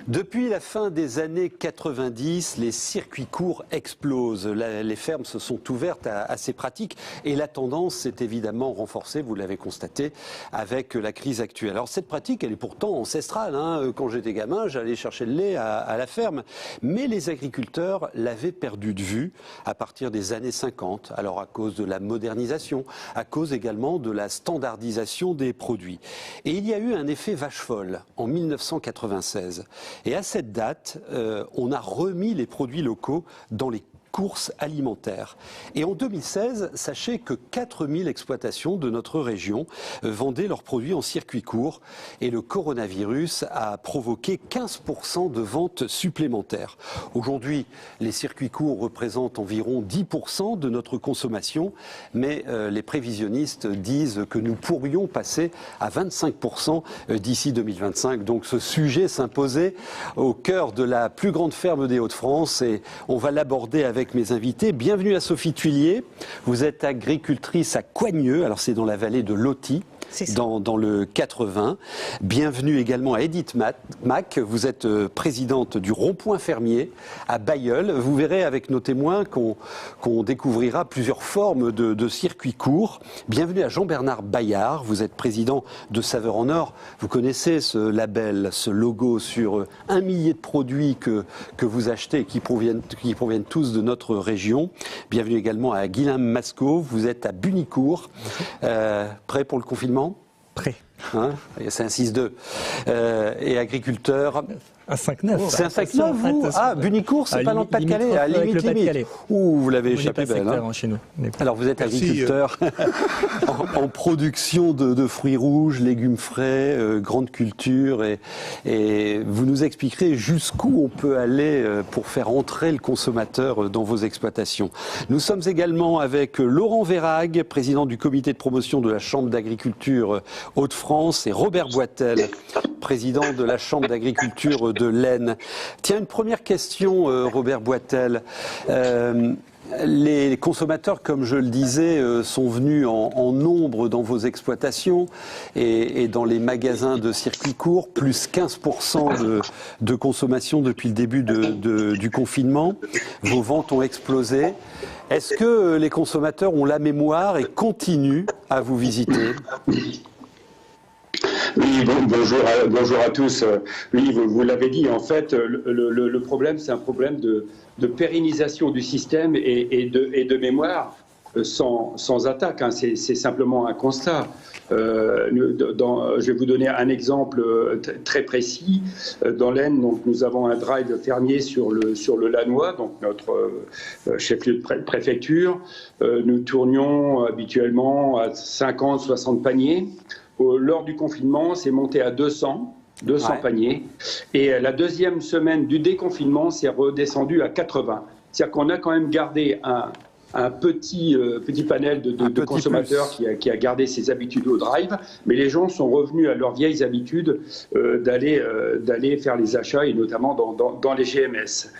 Depuis la fin des années 90, les circuits courts explosent. Les fermes se sont ouvertes à ces pratiques et la tendance s'est évidemment renforcée, vous l'avez constaté, avec la crise actuelle. Alors cette pratique, elle est pourtant ancestrale. Quand j'étais gamin, j'allais chercher le lait à la ferme. Mais les agriculteurs l'avaient perdu de vue à partir des années 50. Alors à cause de la modernisation, à cause également de la standardisation des produits. Et il y a eu un effet vache folle en 1996. Et à cette date, on a remis les produits locaux dans les courses alimentaires. Et en 2016, sachez que 4000 exploitations de notre région vendaient leurs produits en circuit court et le coronavirus a provoqué 15% de ventes supplémentaires. Aujourd'hui, les circuits courts représentent environ 10% de notre consommation, mais les prévisionnistes disent que nous pourrions passer à 25% d'ici 2025. Donc ce sujet s'imposait au cœur de la plus grande ferme des Hauts-de-France et on va l'aborder avec mes invités. Bienvenue à Sophie Tuillier. Vous êtes agricultrice à Coigneux, alors c'est dans la vallée de l'Authie, dans le 80. Bienvenue également à Edith Mac. Vous êtes présidente du Rond-Point Fermier à Bailleul. Vous verrez avec nos témoins qu'on découvrira plusieurs formes de circuits courts. Bienvenue à Jean-Bernard Bayard. Vous êtes président de Saveurs en Or. Vous connaissez ce label, ce logo sur 1 millier de produits que vous achetez et qui proviennent tous de notre région. Bienvenue également à Guilain Mascot. Vous êtes à Bunicourt. Prêt pour le confinement ? Prêt. C'est un 6-2. Et agriculteur. Un 5-9. C'est un 5-9, vous ? Ah, Bunicourt, c'est pas dans le Pas-de-Calais, à limite. Ouh, vous l'avez échappé belle. Chez nous. Alors, vous êtes agriculteur en production de fruits rouges, légumes frais, grandes cultures. Et vous nous expliquerez jusqu'où on peut aller pour faire entrer le consommateur dans vos exploitations. Nous sommes également avec Laurent Verhaeghe, président du comité de promotion de la Chambre d'agriculture Hauts-de-France, et Robert Boitel, président de la Chambre d'agriculture de l'Aisne. Tiens, une première question, Robert Boitel. Les consommateurs, comme je le disais, sont venus en nombre dans vos exploitations et dans les magasins de circuits courts, plus 15% de consommation depuis le début du confinement. Vos ventes ont explosé. Est-ce que les consommateurs ont la mémoire et continuent à vous visiter ? Oui, bonjour à tous. Oui, vous l'avez dit, en fait, le problème, c'est un problème de pérennisation du système et de mémoire sans attaque. C'est simplement un constat. Je vais vous donner un exemple très précis. Dans l'Aisne, nous avons un drive fermier sur le Lannoy, donc notre chef-lieu de préfecture. Nous tournions habituellement à 50-60 paniers. Lors du confinement, c'est monté à 200 paniers. Et la deuxième semaine du déconfinement, c'est redescendu à 80. C'est-à-dire qu'on a quand même gardé un petit panel de consommateurs qui a gardé ses habitudes au drive, mais les gens sont revenus à leurs vieilles habitudes d'aller faire les achats, et notamment dans les GMS.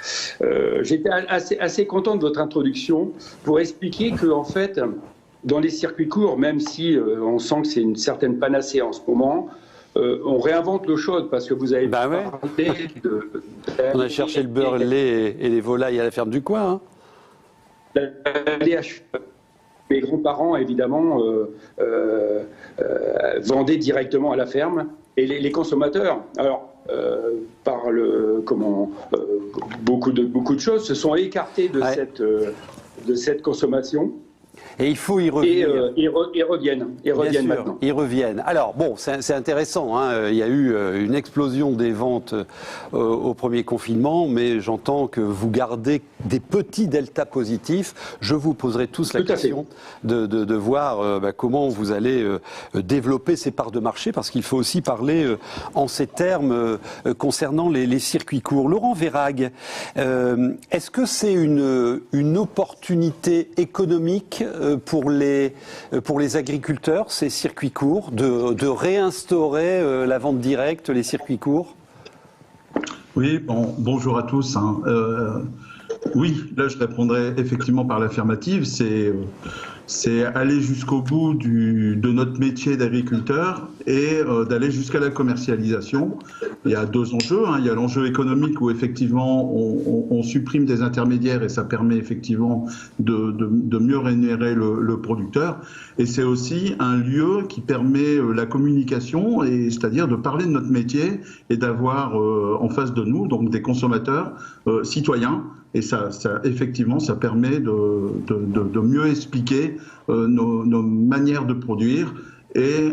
J'étais assez content de votre introduction pour expliquer que, en fait, dans les circuits courts, même si on sent que c'est une certaine panacée en ce moment, on réinvente l'eau chaude, parce que vous avez parlé on a cherché le beurre, le lait et les volailles à la ferme du coin. Mes grands-parents, évidemment, vendaient directement à la ferme, et les consommateurs, alors, beaucoup de choses se sont écartées de cette consommation. Et il faut y revenir. Et reviennent maintenant. Ils reviennent. Alors, bon, c'est intéressant. Il y a eu une explosion des ventes au premier confinement, mais j'entends que vous gardez des petits deltas positifs. Je vous poserai tous la question de voir comment vous allez développer ces parts de marché, parce qu'il faut aussi parler en ces termes concernant les circuits courts. Laurent Verhaeghe, est-ce que c'est une opportunité économique pour les agriculteurs, ces circuits courts, de réinstaurer la vente directe, les circuits courts ? Oui, bonjour à tous. Oui, là je répondrai effectivement par l'affirmative. c'est aller jusqu'au bout de notre métier d'agriculteur et d'aller jusqu'à la commercialisation. Il y a deux enjeux. Il y a l'enjeu économique où effectivement on supprime des intermédiaires et ça permet effectivement de mieux rémunérer le producteur. Et c'est aussi un lieu qui permet la communication, c'est-à-dire de parler de notre métier et d'avoir en face de nous donc des consommateurs citoyens. Et ça, effectivement, ça permet de mieux expliquer nos manières de produire et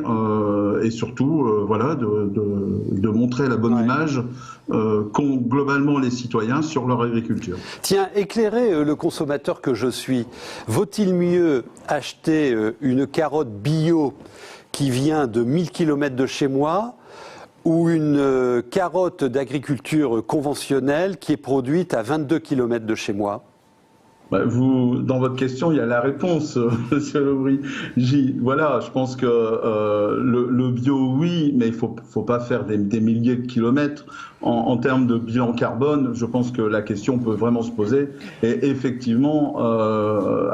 surtout, voilà, de montrer la bonne image qu'ont globalement les citoyens sur leur agriculture. Tiens, éclairez le consommateur que je suis. Vaut-il mieux acheter une carotte bio qui vient de 1000 km de chez moi ou une carotte d'agriculture conventionnelle qui est produite à 22 km de chez moi? Dans votre question, il y a la réponse, monsieur Lebris. Voilà, je pense que le bio, oui, mais il faut pas faire des milliers de kilomètres. En termes de bilan carbone, je pense que la question peut vraiment se poser. Et effectivement,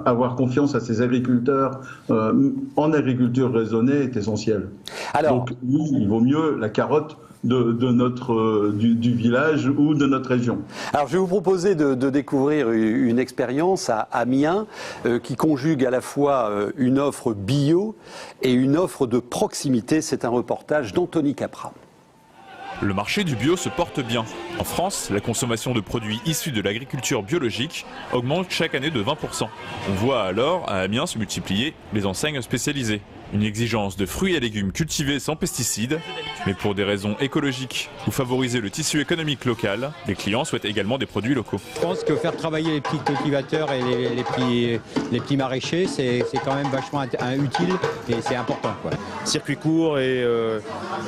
avoir confiance à ces agriculteurs en agriculture raisonnée est essentiel. Donc oui, il vaut mieux la carotte du village ou de notre région. Alors je vais vous proposer de découvrir une expérience à Amiens qui conjugue à la fois une offre bio et une offre de proximité. C'est un reportage d'Anthony Capra. Le marché du bio se porte bien. En France, la consommation de produits issus de l'agriculture biologique augmente chaque année de 20%. On voit alors à Amiens se multiplier les enseignes spécialisées. Une exigence de fruits et légumes cultivés sans pesticides, mais pour des raisons écologiques ou favoriser le tissu économique local, les clients souhaitent également des produits locaux. Je pense que faire travailler les petits cultivateurs et les petits maraîchers, c'est quand même vachement utile et c'est important, quoi. Circuit court et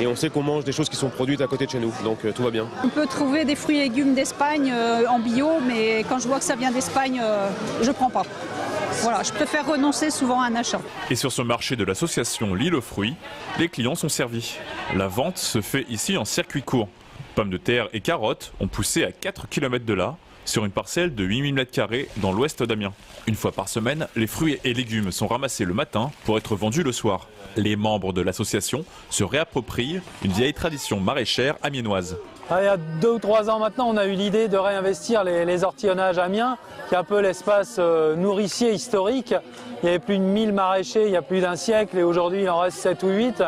on sait qu'on mange des choses qui sont produites à côté de chez nous, donc tout va bien. On peut trouver des fruits et légumes d'Espagne en bio, mais quand je vois que ça vient d'Espagne, je prends pas. Voilà, je préfère renoncer souvent à un achat. Et sur ce marché de l'association L'Île aux fruits, les clients sont servis. La vente se fait ici en circuit court. Pommes de terre et carottes ont poussé à 4 km de là, sur une parcelle de 8000 m² dans l'ouest d'Amiens. Une fois par semaine, les fruits et légumes sont ramassés le matin pour être vendus le soir. Les membres de l'association se réapproprient une vieille tradition maraîchère amiénoise. Il y a 2 ou 3 ans maintenant, on a eu l'idée de réinvestir les ortillonnages Amiens, qui est un peu l'espace nourricier historique. Il y avait plus de 1000 maraîchers il y a plus d'un siècle et aujourd'hui il en reste 7 ou 8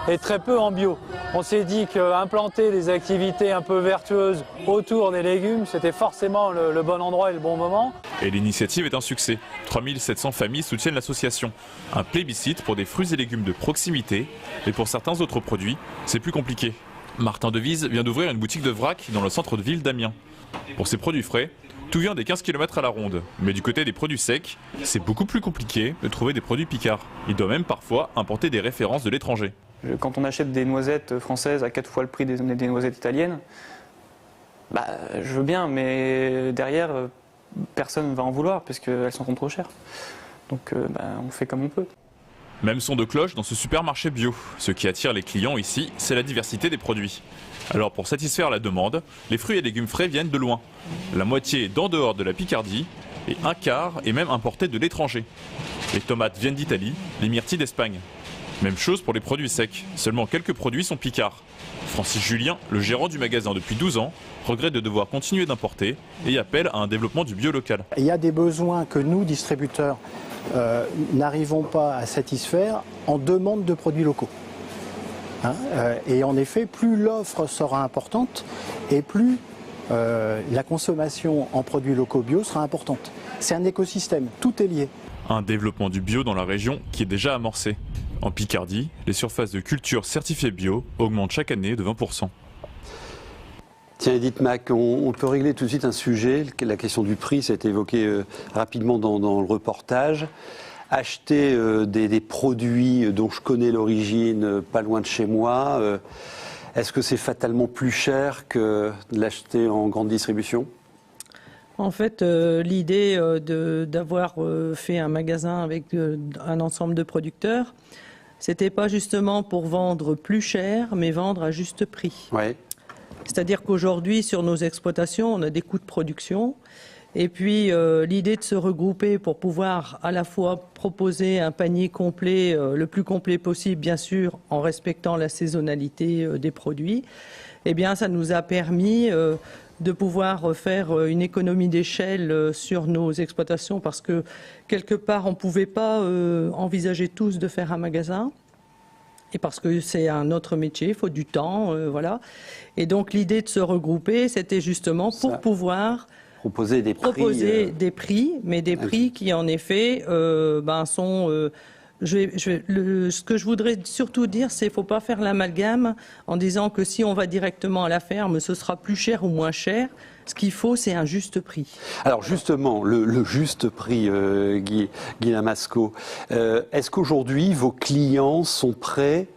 et très peu en bio. On s'est dit qu'implanter des activités un peu vertueuses autour des légumes, c'était forcément le bon endroit et le bon moment. Et l'initiative est un succès. 3700 familles soutiennent l'association. Un plébiscite pour des fruits et légumes de proximité, mais pour certains autres produits, c'est plus compliqué. Martin Devise vient d'ouvrir une boutique de vrac dans le centre de ville d'Amiens. Pour ses produits frais, tout vient des 15 km à la ronde. Mais du côté des produits secs, c'est beaucoup plus compliqué de trouver des produits picards. Il doit même parfois importer des références de l'étranger. Quand on achète des noisettes françaises à 4 fois le prix des noisettes italiennes, je veux bien, mais derrière, personne ne va en vouloir parce qu'elles sont trop chères. Donc on fait comme on peut. Même son de cloche dans ce supermarché bio. Ce qui attire les clients ici, c'est la diversité des produits. Alors pour satisfaire la demande, les fruits et légumes frais viennent de loin. La moitié est d'en dehors de la Picardie et un quart est même importé de l'étranger. Les tomates viennent d'Italie, les myrtilles d'Espagne. Même chose pour les produits secs, seulement quelques produits sont picards. Francis Julien, le gérant du magasin depuis 12 ans, regrette de devoir continuer d'importer et appelle à un développement du bio local. Il y a des besoins que nous, distributeurs, n'arrivons pas à satisfaire en demande de produits locaux. Et en effet, plus l'offre sera importante et plus la consommation en produits locaux bio sera importante. C'est un écosystème, tout est lié. Un développement du bio dans la région qui est déjà amorcé. En Picardie, les surfaces de culture certifiées bio augmentent chaque année de 20%. Tiens, Edith Mac, on peut régler tout de suite un sujet. La question du prix, ça a été évoqué rapidement dans le reportage. Acheter des produits dont je connais l'origine pas loin de chez moi, est-ce que c'est fatalement plus cher que de l'acheter en grande distribution ? En fait, l'idée d'avoir fait un magasin avec un ensemble de producteurs, c'était pas justement pour vendre plus cher, mais vendre à juste prix. Ouais. C'est-à-dire qu'aujourd'hui, sur nos exploitations, on a des coûts de production Et puis l'idée de se regrouper pour pouvoir à la fois proposer un panier complet, le plus complet possible bien sûr, en respectant la saisonnalité des produits, eh bien ça nous a permis de pouvoir faire une économie d'échelle sur nos exploitations parce que quelque part on ne pouvait pas envisager tous de faire un magasin. Et parce que c'est un autre métier, il faut du temps, voilà. Et donc l'idée de se regrouper, c'était justement pour pouvoir proposer des prix, mais des prix qui en effet sont... ce que je voudrais surtout dire, c'est qu'il ne faut pas faire l'amalgame en disant que si on va directement à la ferme, ce sera plus cher ou moins cher. Ce qu'il faut, c'est un juste prix. Alors justement, le juste prix, Guy Lamasco, est-ce qu'aujourd'hui, vos clients sont prêts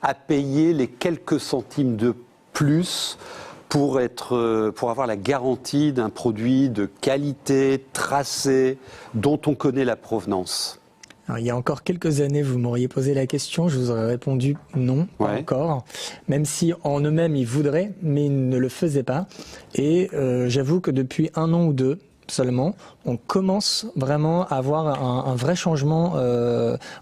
à payer les quelques centimes de plus pour avoir la garantie d'un produit de qualité, tracé, dont on connaît la provenance ? Alors, il y a encore quelques années, vous m'auriez posé la question, je vous aurais répondu non, pas encore. Même si en eux-mêmes, ils voudraient, mais ils ne le faisaient pas. Et j'avoue que depuis 1 an ou 2 seulement, on commence vraiment à avoir un vrai changement.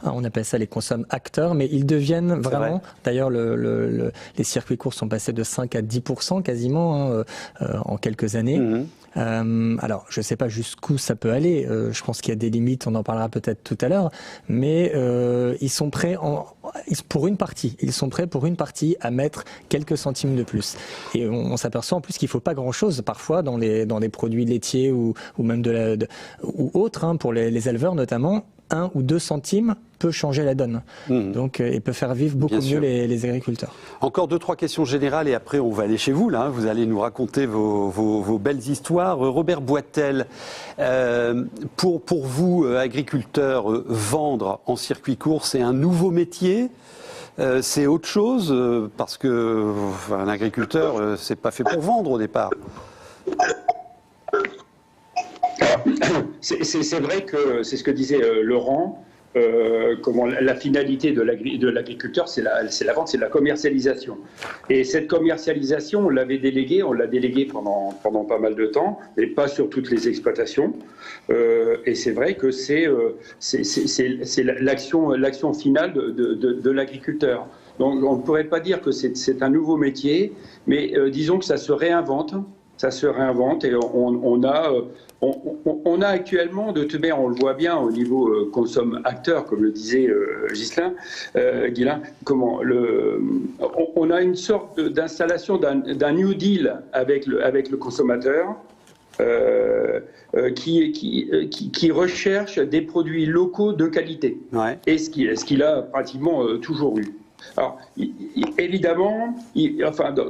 On appelle ça les consommateurs acteurs, mais ils deviennent vraiment... D'ailleurs, les circuits courts sont passés de 5 à 10% quasiment en quelques années. Alors, je ne sais pas jusqu'où ça peut aller. Je pense qu'il y a des limites, on en parlera peut-être tout à l'heure. Mais ils sont prêts pour une partie. Ils sont prêts pour une partie à mettre quelques centimes de plus. Et on s'aperçoit en plus qu'il ne faut pas grand-chose parfois dans les produits laitiers ou même ou autres, pour les éleveurs notamment. 1 ou 2 centimes peut changer la donne. Donc, et peut faire vivre beaucoup mieux les agriculteurs. Encore 2-3 questions générales et après on va aller chez vous. Là, vous allez nous raconter vos belles histoires. Robert Boitel, pour vous, agriculteurs, vendre en circuit court, c'est un nouveau métier ? C'est autre chose parce que un agriculteur, c'est pas fait pour vendre au départ. C'est vrai que c'est ce que disait Laurent. Comment la finalité de l'agriculteur, c'est la vente, c'est la commercialisation. Et cette commercialisation, on l'a déléguée pendant pas mal de temps, mais pas sur toutes les exploitations. Et c'est vrai que c'est l'action finale de l'agriculteur. Donc on ne pourrait pas dire que c'est un nouveau métier, mais disons que ça se réinvente. Ça se réinvente et on a actuellement, de toute manière, on le voit bien au niveau consomme-acteur, comme le disait Ghislain, on a une sorte d'installation d'un New Deal avec le consommateur qui recherche des produits locaux de qualité. Et ce qu'il a pratiquement toujours eu. Alors, évidemment,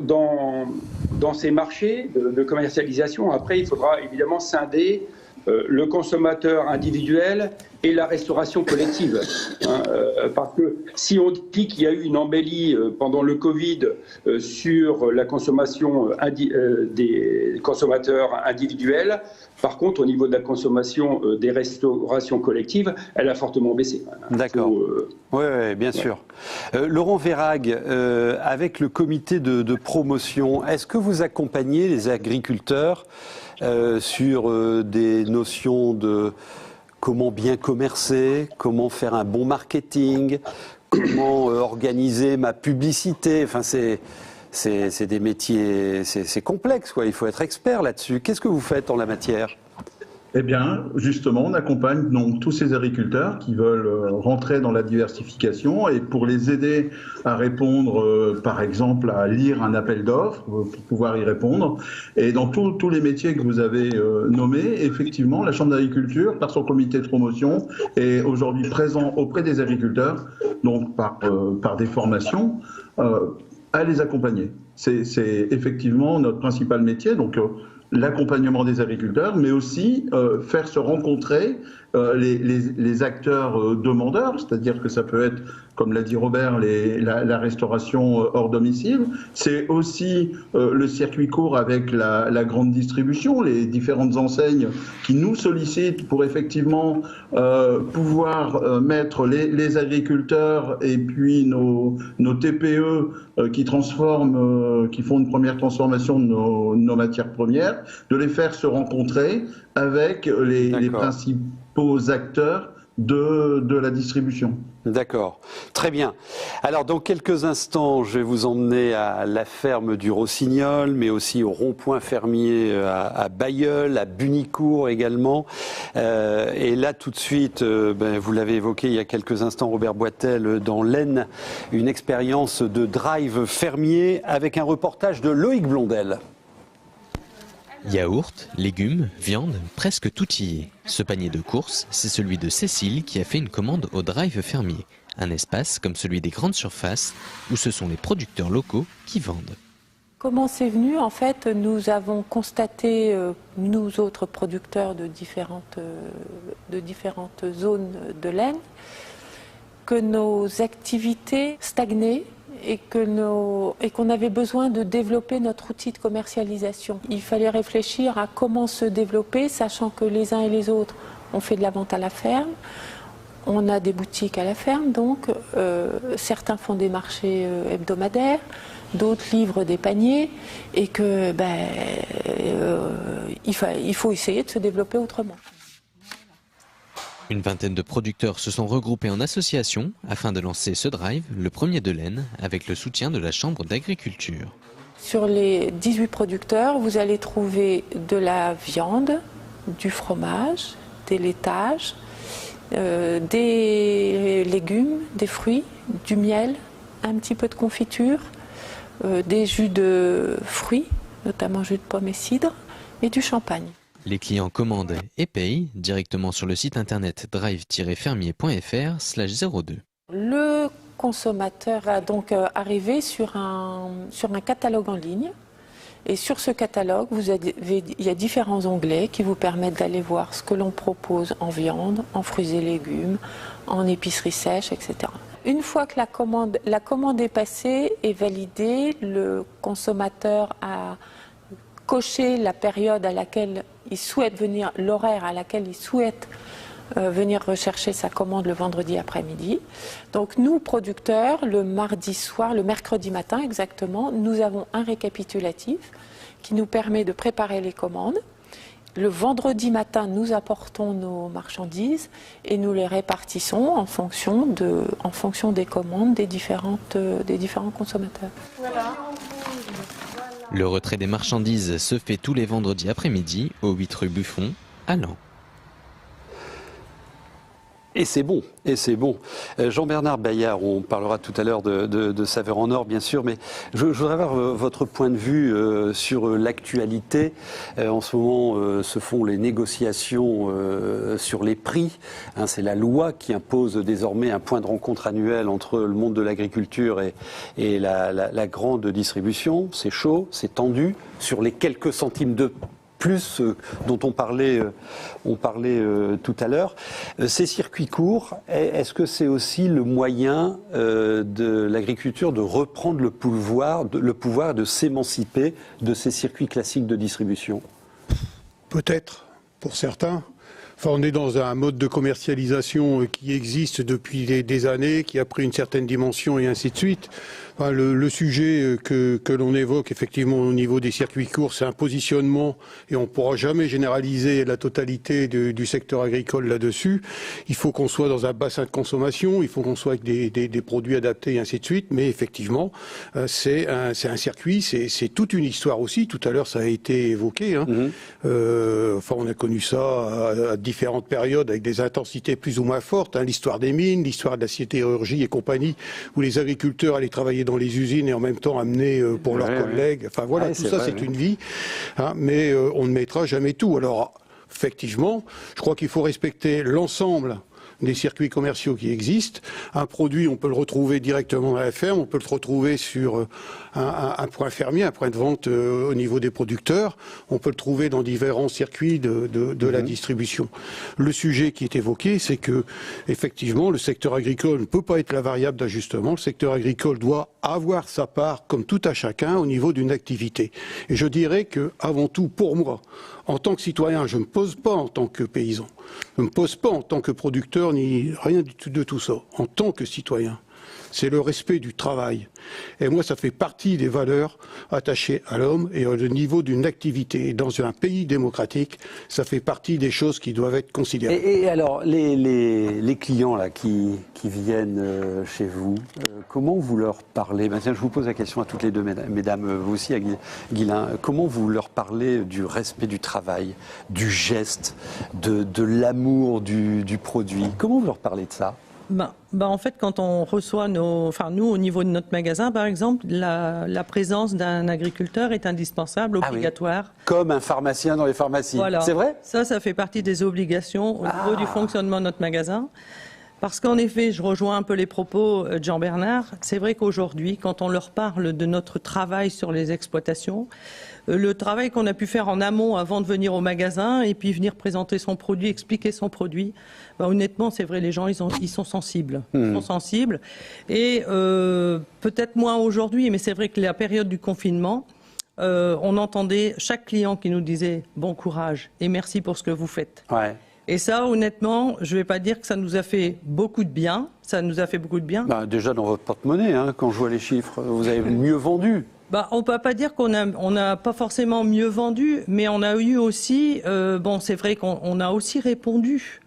dans ces marchés de commercialisation, après, il faudra évidemment scinder le consommateur individuel et la restauration collective. Parce que si on dit qu'il y a eu une embellie pendant le Covid sur la consommation des consommateurs individuels, par contre, au niveau de la consommation des restaurations collectives, elle a fortement baissé. D'accord. Oui, bien sûr. Laurent Verhaeghe, avec le comité de promotion, est-ce que vous accompagnez les agriculteurs sur des notions de comment bien commercer, comment faire un bon marketing, comment organiser ma publicité? Enfin, c'est des métiers, c'est complexe, quoi. Il faut être expert là-dessus. Qu'est-ce que vous faites en la matière ? Eh bien, justement, on accompagne donc tous ces agriculteurs qui veulent rentrer dans la diversification et pour les aider à répondre, par exemple, à lire un appel d'offres, pour pouvoir y répondre. Et dans tous les métiers que vous avez nommés, effectivement, la Chambre d'agriculture, par son comité de promotion, est aujourd'hui présent auprès des agriculteurs, donc par des formations, à les accompagner. C'est effectivement notre principal métier, donc l'accompagnement des agriculteurs, mais aussi faire se rencontrer les acteurs demandeurs, c'est-à-dire que ça peut être comme l'a dit Robert, la restauration hors domicile. C'est aussi le circuit court avec la grande distribution, les différentes enseignes qui nous sollicitent pour effectivement pouvoir mettre les agriculteurs et puis nos TPE qui transforment, qui font une première transformation de nos matières premières, de les faire se rencontrer avec les principaux acteurs de la distribution. D'accord, très bien. Alors dans quelques instants, je vais vous emmener à la ferme du Rossignol, mais aussi au rond-point fermier à Bailleul, à Bunicourt également. Et là tout de suite, vous l'avez évoqué il y a quelques instants, Robert Boitel, dans l'Aisne, une expérience de drive fermier avec un reportage de Loïc Blondel. Yaourt, légumes, viande, presque tout y est. Ce panier de courses, c'est celui de Cécile qui a fait une commande au Drive Fermier. Un espace comme celui des grandes surfaces où ce sont les producteurs locaux qui vendent. Comment c'est venu? En fait, nous avons constaté, nous autres producteurs de différentes zones de l'Aisne, que nos activités stagnaient et qu'on avait besoin de développer notre outil de commercialisation. Il fallait réfléchir à comment se développer, sachant que les uns et les autres, on fait de la vente à la ferme, on a des boutiques à la ferme, donc certains font des marchés hebdomadaires, d'autres livrent des paniers, et que il faut essayer de se développer autrement. Une vingtaine de producteurs se sont regroupés en association afin de lancer ce drive, le premier de l'Aisne, avec le soutien de la Chambre d'agriculture. Sur les 18 producteurs, vous allez trouver de la viande, du fromage, des laitages, des légumes, des fruits, du miel, un petit peu de confiture, des jus de fruits, notamment jus de pommes et cidre, et du champagne. Les clients commandent et payent directement sur le site internet drive-fermier.fr/02. Le consommateur va donc arriver sur un catalogue en ligne. Et sur ce catalogue, il y a différents onglets qui vous permettent d'aller voir ce que l'on propose en viande, en fruits et légumes, en épicerie sèche, etc. Une fois que la commande est passée et validée, le consommateur a coché la période à laquelle il souhaite venir, l'horaire à laquelle il souhaite venir rechercher sa commande le vendredi après-midi. Donc nous, producteurs, le mardi soir, le mercredi matin exactement, nous avons un récapitulatif qui nous permet de préparer les commandes. Le vendredi matin, nous apportons nos marchandises et nous les répartissons en fonction des commandes des différents consommateurs. Voilà. Le retrait des marchandises se fait tous les vendredis après-midi au 8 rue Buffon, à Laon. Et c'est bon, et c'est bon. Jean-Bernard Bayard, on parlera tout à l'heure de Saveurs en Or, bien sûr, mais je voudrais avoir votre point de vue sur l'actualité. En ce moment, se font les négociations sur les prix. C'est la loi qui impose désormais un point de rencontre annuel entre le monde de l'agriculture et la grande distribution. C'est chaud, c'est tendu, sur les quelques centimes de plus dont on parlait tout à l'heure. Ces circuits courts, est-ce que c'est aussi le moyen de l'agriculture de reprendre le pouvoir de s'émanciper de ces circuits classiques de distribution? Peut-être, pour certains. Enfin, on est dans un mode de commercialisation qui existe depuis des années, qui a pris une certaine dimension et ainsi de suite. Enfin, le sujet que l'on évoque effectivement au niveau des circuits courts, c'est un positionnement et on ne pourra jamais généraliser la totalité du secteur agricole là-dessus. Il faut qu'on soit dans un bassin de consommation, il faut qu'on soit avec des produits adaptés et ainsi de suite. Mais effectivement, c'est un circuit, c'est toute une histoire aussi. Tout à l'heure, ça a été évoqué. Enfin, on a connu ça à différentes périodes avec des intensités plus ou moins fortes. L'histoire des mines, l'histoire de la sidérurgie et compagnie, où les agriculteurs allaient travailler dans les usines et en même temps amener pour leurs collègues. Enfin voilà, tout ça c'est une vie, mais on ne mettra jamais tout. Alors effectivement, je crois qu'il faut respecter l'ensemble des circuits commerciaux qui existent. Un produit, on peut le retrouver directement à la ferme, on peut le retrouver sur un point fermier, un point de vente au niveau des producteurs. On peut le trouver dans différents circuits de la distribution. Le sujet qui est évoqué, c'est que effectivement, le secteur agricole ne peut pas être la variable d'ajustement. Le secteur agricole doit avoir sa part, comme tout à chacun, au niveau d'une activité. Et je dirais que, avant tout, pour moi, en tant que citoyen, je ne me pose pas en tant que paysan, je ne me pose pas en tant que producteur, ni rien de tout ça. En tant que citoyen, c'est le respect du travail. Et moi, ça fait partie des valeurs attachées à l'homme et au niveau d'une activité. Et dans un pays démocratique, ça fait partie des choses qui doivent être considérées. Et alors, les clients là, qui viennent chez vous, comment vous leur parlez? Tiens, je vous pose la question à toutes les deux, mesdames, vous aussi, Guylain. Comment vous leur parlez du respect du travail, du geste, de l'amour du produit? Comment vous leur parlez de ça? En fait, quand on reçoit nous, au niveau de notre magasin, par exemple, la présence d'un agriculteur est indispensable, obligatoire. Oui. Comme un pharmacien dans les pharmacies. Voilà. C'est vrai? Ça fait partie des obligations au niveau du fonctionnement de notre magasin. Parce qu'en effet, je rejoins un peu les propos de Jean-Bernard. C'est vrai qu'aujourd'hui, quand on leur parle de notre travail sur les exploitations, le travail qu'on a pu faire en amont avant de venir au magasin et puis venir présenter son produit, expliquer son produit, honnêtement, c'est vrai, les gens, ils sont sensibles. Ils sont sensibles. Et peut-être moins aujourd'hui, mais c'est vrai que la période du confinement, on entendait chaque client qui nous disait « bon courage et merci pour ce que vous faites ». Ouais. Et ça, honnêtement, je ne vais pas dire que ça nous a fait beaucoup de bien. Ça nous a fait beaucoup de bien. Déjà dans votre porte-monnaie, quand je vois les chiffres, vous avez mieux vendu. On ne peut pas dire qu'on n'a pas forcément mieux vendu, mais on a eu aussi, c'est vrai qu'on a aussi répondu.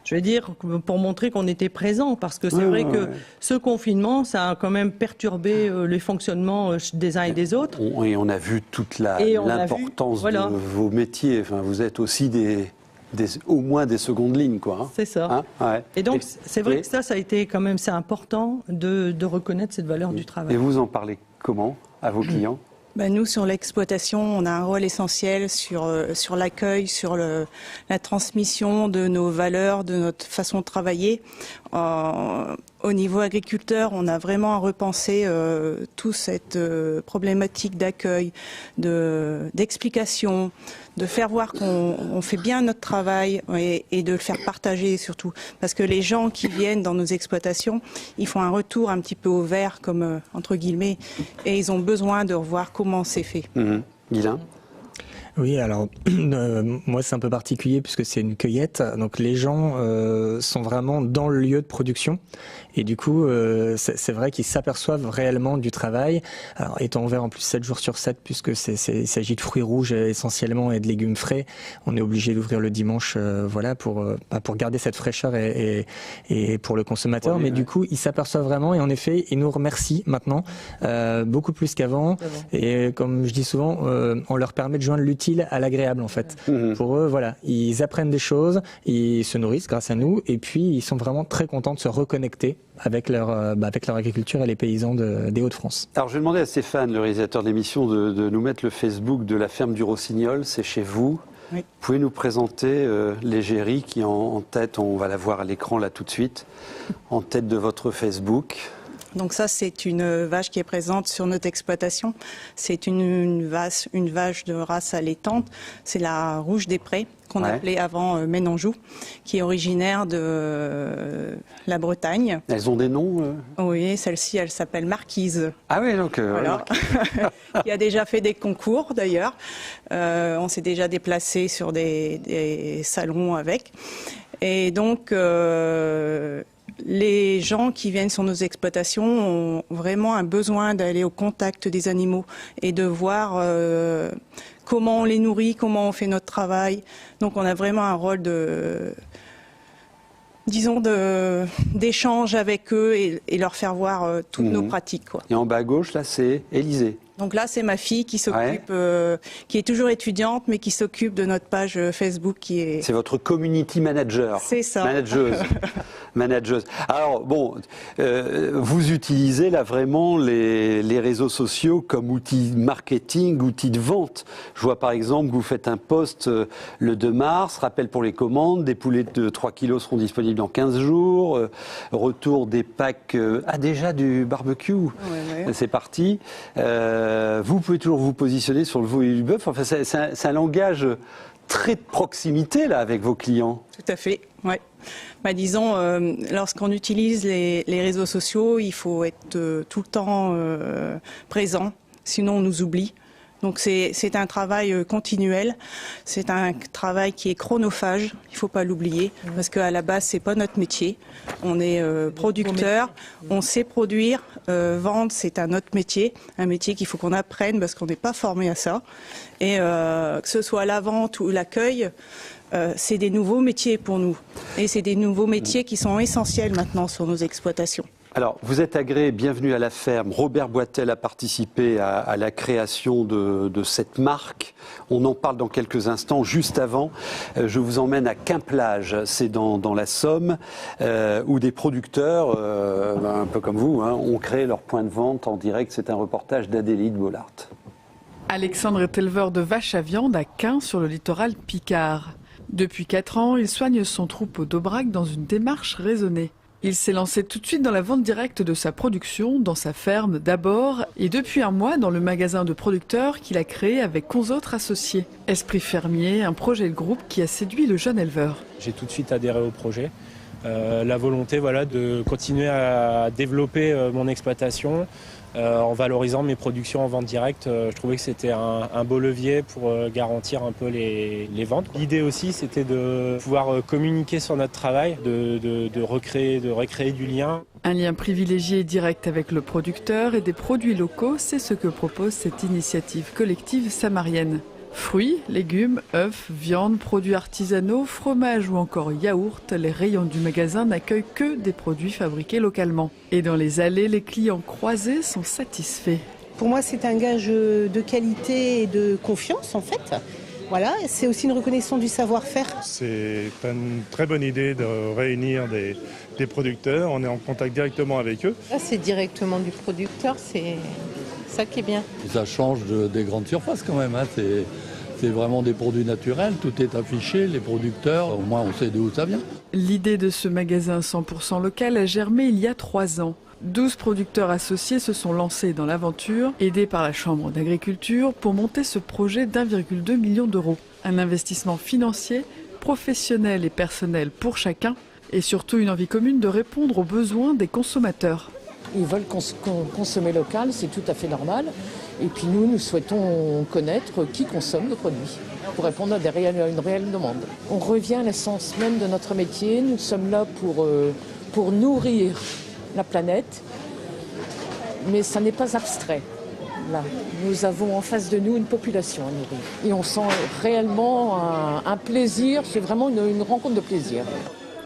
Je veux dire, pour montrer qu'on était présent, parce que c'est vrai que ce confinement, ça a quand même perturbé les fonctionnements des uns et des autres. Et on a vu toute l'importance de vos métiers. Enfin, vous êtes aussi au moins des secondes lignes, quoi. C'est ça. Et donc, c'est vrai que ça a été quand même, c'est important de reconnaître cette valeur du travail. Et vous en parlez comment à vos clients? Nous, sur l'exploitation, on a un rôle essentiel sur l'accueil, sur la transmission de nos valeurs, de notre façon de travailler. Au niveau agriculteur, on a vraiment à repenser toute cette problématique d'accueil, d'explication, de faire voir qu'on fait bien notre travail et de le faire partager surtout. Parce que les gens qui viennent dans nos exploitations, ils font un retour un petit peu au vert, comme entre guillemets, et ils ont besoin de revoir comment c'est fait. Guylain ? Oui, alors moi c'est un peu particulier puisque c'est une cueillette, donc les gens sont vraiment dans le lieu de production et du coup c'est vrai qu'ils s'aperçoivent réellement du travail. Alors étant ouvert en plus 7 jours sur 7 puisque il s'agit de fruits rouges essentiellement et de légumes frais, on est obligé d'ouvrir le dimanche pour garder cette fraîcheur et pour le consommateur, mais du coup ils s'aperçoivent vraiment et en effet ils nous remercient maintenant beaucoup plus qu'avant et comme je dis souvent on leur permet de joindre l'utile à l'agréable en fait. Pour eux, voilà, ils apprennent des choses, ils se nourrissent grâce à nous et puis ils sont vraiment très contents de se reconnecter avec leur agriculture et les paysans des Hauts-de-France. Alors je vais demander à Stéphane, le réalisateur de l'émission, de nous mettre le Facebook de la ferme du Rossignol, c'est chez vous. Oui. Vous pouvez nous présenter l'égérie qui est en tête, on va la voir à l'écran là tout de suite, en tête de votre Facebook. Donc ça, c'est une vache qui est présente sur notre exploitation. C'est une vache de race allaitante. C'est la Rouge des Prés, qu'on appelait avant Ménanjou, qui est originaire de la Bretagne. Elles ont des noms Oui, celle-ci, elle s'appelle Marquise. Ah oui, donc... voilà. Qui a déjà fait des concours, d'ailleurs. On s'est déjà déplacé sur des salons avec. Et donc... les gens qui viennent sur nos exploitations ont vraiment un besoin d'aller au contact des animaux et de voir comment on les nourrit, comment on fait notre travail. Donc on a vraiment un rôle d'échange avec eux et leur faire voir toutes nos pratiques. Quoi. Et en bas à gauche, là, c'est Élysée. Donc là, c'est ma fille qui s'occupe, qui est toujours étudiante, mais qui s'occupe de notre page Facebook qui est... C'est votre community manager. C'est ça. Manageuse. Alors, bon, vous utilisez là vraiment les réseaux sociaux comme outil marketing, outil de vente. Je vois par exemple que vous faites un post le 2 mars, rappel pour les commandes, des poulets de 3 kilos seront disponibles dans 15 jours, retour des packs, déjà du barbecue. C'est parti. Vous pouvez toujours vous positionner sur le veau et le bœuf. Enfin, c'est un langage très de proximité là avec vos clients. Tout à fait, ouais. Disons, lorsqu'on utilise les réseaux sociaux, il faut être tout le temps présent, sinon on nous oublie. Donc c'est un travail continuel, c'est un travail qui est chronophage, il ne faut pas l'oublier, parce qu'à la base, ce n'est pas notre métier. On est producteur, on sait produire, vendre, c'est un autre métier, un métier qu'il faut qu'on apprenne parce qu'on n'est pas formé à ça. Et que ce soit la vente ou l'accueil, c'est des nouveaux métiers pour nous. Et c'est des nouveaux métiers qui sont essentiels maintenant sur nos exploitations. Alors, vous êtes agréé, bienvenue à la ferme. Robert Boitel a participé à la création de cette marque. On en parle dans quelques instants. Juste avant, je vous emmène à Quimplage, c'est dans la Somme, où des producteurs, un peu comme vous, ont créé leur point de vente en direct. C'est un reportage d'Adélie Bollard. Alexandre est éleveur de vaches à viande à Quin, sur le littoral picard. Depuis 4 ans, il soigne son troupeau d'Aubrac dans une démarche raisonnée. Il s'est lancé tout de suite dans la vente directe de sa production, dans sa ferme d'abord, et depuis un mois dans le magasin de producteurs qu'il a créé avec 11 autres associés. Esprit Fermier, un projet de groupe qui a séduit le jeune éleveur. J'ai tout de suite adhéré au projet. La volonté de continuer à développer mon exploitation en valorisant mes productions en vente directe. Je trouvais que c'était un beau levier pour garantir un peu les ventes. L'idée aussi, c'était de pouvoir communiquer sur notre travail, de recréer du lien. Un lien privilégié et direct avec le producteur et des produits locaux, c'est ce que propose cette initiative collective samarienne. Fruits, légumes, œufs, viande, produits artisanaux, fromage ou encore yaourt, les rayons du magasin n'accueillent que des produits fabriqués localement. Et dans les allées, les clients croisés sont satisfaits. Pour moi, c'est un gage de qualité et de confiance en fait. Voilà, c'est aussi une reconnaissance du savoir-faire. C'est une très bonne idée de réunir des producteurs. On est en contact directement avec eux. Là, c'est directement du producteur, c'est ça qui est bien. Ça change des grandes surfaces quand même. C'est vraiment des produits naturels, tout est affiché, les producteurs, au moins on sait d'où ça vient. L'idée de ce magasin 100% local a germé il y a 3 ans. 12 producteurs associés se sont lancés dans l'aventure, aidés par la Chambre d'agriculture, pour monter ce projet d'1,2 million d'euros. Un investissement financier, professionnel et personnel pour chacun, et surtout une envie commune de répondre aux besoins des consommateurs. Ils veulent consommer local, c'est tout à fait normal. Et puis nous souhaitons connaître qui consomme nos produits pour répondre à une réelle demande. On revient à l'essence même de notre métier. Nous sommes là pour nourrir la planète, mais ça n'est pas abstrait. Là, nous avons en face de nous une population à nourrir. Et on sent réellement un plaisir, c'est vraiment une rencontre de plaisir.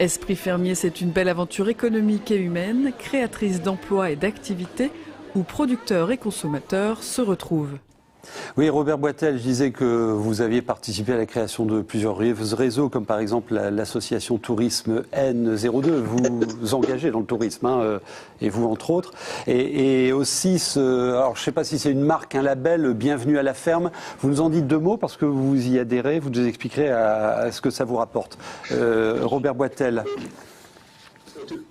Esprit Fermier, c'est une belle aventure économique et humaine, créatrice d'emplois et d'activités, où producteurs et consommateurs se retrouvent. Oui, Robert Boitel, je disais que vous aviez participé à la création de plusieurs réseaux, comme par exemple l'association Tourisme N02. Vous engagez dans le tourisme, et vous entre autres. Et aussi, alors je ne sais pas si c'est une marque, un label, Bienvenue à la ferme. Vous nous en dites 2 mots parce que vous y adhérez, vous nous expliquerez à ce que ça vous rapporte. Robert Boitel.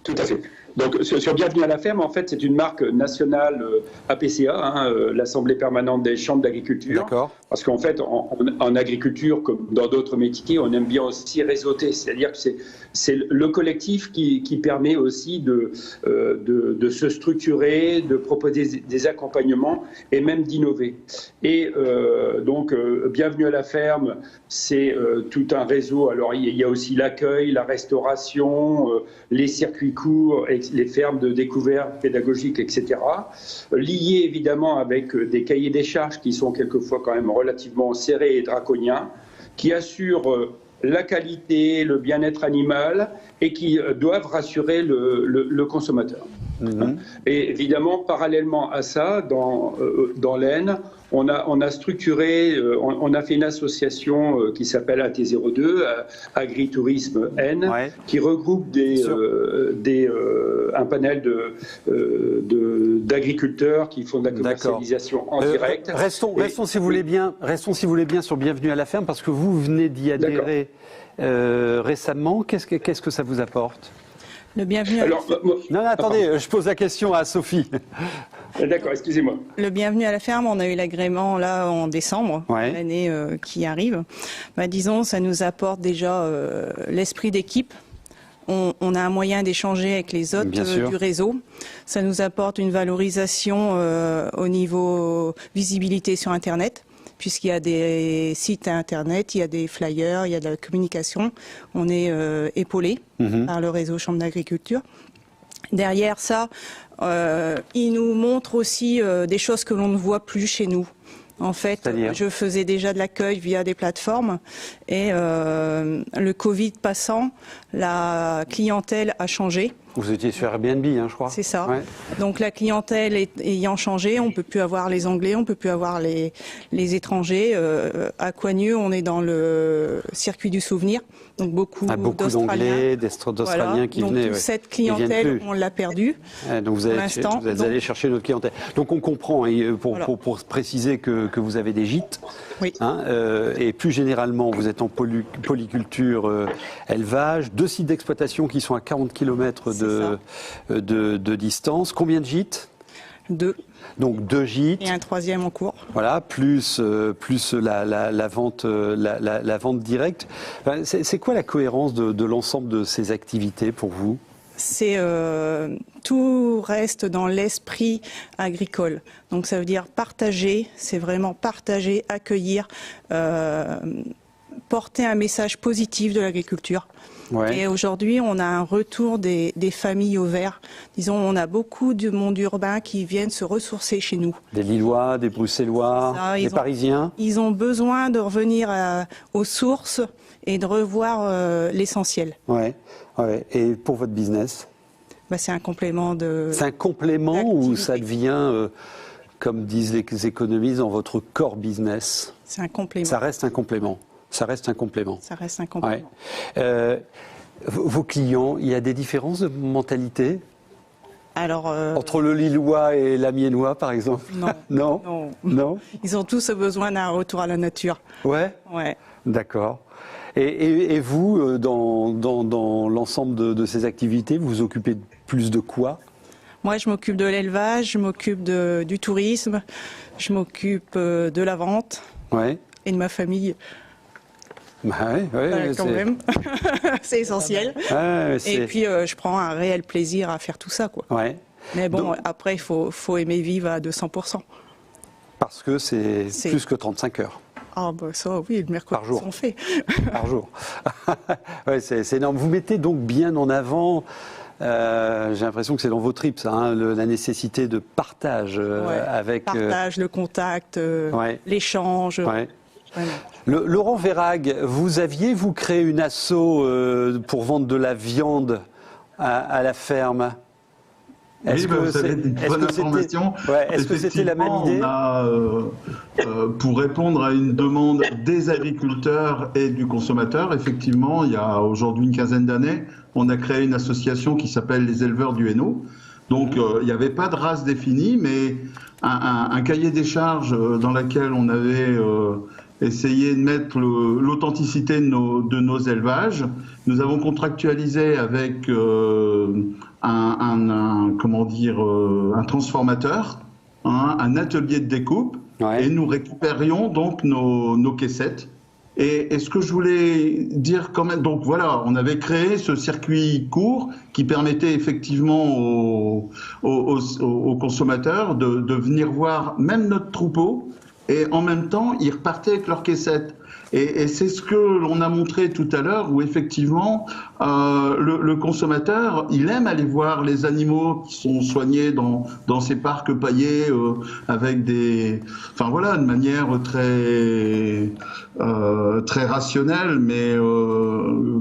Tout à fait. Donc, sur Bienvenue à la ferme, en fait, c'est une marque nationale APCA, l'Assemblée permanente des chambres d'agriculture. D'accord. Parce qu'en fait, en agriculture, comme dans d'autres métiers, on aime bien aussi réseauter. C'est-à-dire que c'est le collectif qui permet aussi de se structurer, de proposer des accompagnements et même d'innover. Et donc, Bienvenue à la ferme, c'est tout un réseau. Alors, il y a aussi l'accueil, la restauration, les circuits courts, les fermes de découverte pédagogique, etc. Liés évidemment avec des cahiers des charges qui sont quelquefois quand même relativement serrés et draconiens, qui assurent la qualité, le bien-être animal et qui doivent rassurer le consommateur. Et évidemment, parallèlement à ça, dans l'Aisne, on a structuré, on a fait une association qui s'appelle AT02, Agritourisme Aisne, qui regroupe un panel d'agriculteurs qui font de la commercialisation en direct. Restons si vous voulez bien sur Bienvenue à la ferme, parce que vous venez d'y adhérer récemment. Qu'est-ce que ça vous apporte ? Le Bienvenue à la ferme. Non, attendez, je pose la question à Sophie. D'accord, excusez-moi. Le Bienvenue à la ferme, on a eu l'agrément là en décembre, l'année qui arrive. Disons, ça nous apporte déjà l'esprit d'équipe. On a un moyen d'échanger avec les autres du réseau. Ça nous apporte une valorisation au niveau visibilité sur Internet, puisqu'il y a des sites Internet, il y a des flyers, il y a de la communication. On est épaulé par le réseau Chambre d'agriculture. Derrière ça, il nous montre aussi des choses que l'on ne voit plus chez nous. En fait, je faisais déjà de l'accueil via des plateformes et le Covid passant, la clientèle a changé. Vous étiez sur Airbnb, je crois. C'est ça. Donc la clientèle ayant changé, on peut plus avoir les Anglais, on peut plus avoir les étrangers. À Coigneux, on est dans le circuit du souvenir. Donc beaucoup d'Anglais, d'Australiens qui venaient. Donc cette clientèle, on l'a perdue. Donc vous êtes allé chercher notre clientèle. Donc on comprend, pour préciser que vous avez des gîtes. Et plus généralement, vous êtes en polyculture, élevage, 2 sites d'exploitation qui sont à 40 km de distance. Combien de gîtes ? 2. Donc 2 gîtes. Et un 3e en cours. Voilà, plus la vente directe. C'est quoi la cohérence de l'ensemble de ces activités pour vous ? Tout reste dans l'esprit agricole. Donc ça veut dire partager, c'est vraiment partager, accueillir, porter un message positif de l'agriculture. Et aujourd'hui, on a un retour des familles au vert. Disons, on a beaucoup de monde urbain qui viennent se ressourcer chez nous. Des Lillois, des Bruxellois, des Parisiens. Ils ont besoin de revenir aux sources et de revoir l'essentiel. Et pour votre business ? C'est un complément de... C'est un complément ou ça devient, comme disent les économistes, dans votre core business ? C'est un complément. Ça reste un complément. Ça reste un complément. Vos clients, il y a des différences de mentalité ? Alors, entre le Lillois et l'Amiénois, par exemple ? Non. Ils ont tous besoin d'un retour à la nature. Ouais. D'accord. Et vous, dans l'ensemble de ces activités, vous vous occupez plus de quoi ? Moi, je m'occupe de l'élevage, je m'occupe du tourisme, je m'occupe de la vente et de ma famille. Quand même, c'est essentiel. Et puis, je prends un réel plaisir à faire tout ça, Mais bon, après, il faut aimer vivre à 200%. Parce que c'est plus que 35 heures. Ah ça, oui, le mercredi, on fait. Par jour. C'est énorme. Vous mettez donc bien en avant, j'ai l'impression que c'est dans vos tripes, ça, la nécessité de partage avec... Partage, le contact, l'échange. Laurent Verhaeghe, vous aviez créé une asso pour vendre de la viande à la ferme. Est-ce que c'était la même idée ? Pour répondre à une demande des agriculteurs et du consommateur, effectivement, il y a aujourd'hui une quinzaine d'années, on a créé une association qui s'appelle les éleveurs du Hainaut. Donc il n'y avait pas de race définie, mais un cahier des charges dans lequel on avait essayé de mettre l'authenticité de nos élevages. Nous avons contractualisé avec un transformateur, un atelier de découpe, et nous récupérions donc nos caissettes. Et ce que je voulais dire quand même, donc voilà, on avait créé ce circuit court qui permettait effectivement aux consommateurs de venir voir même notre troupeau, et en même temps, ils repartaient avec leurs caissettes. Et c'est ce que l'on a montré tout à l'heure, où effectivement, le consommateur, il aime aller voir les animaux qui sont soignés dans ces parcs paillés, avec de manière très rationnelle, mais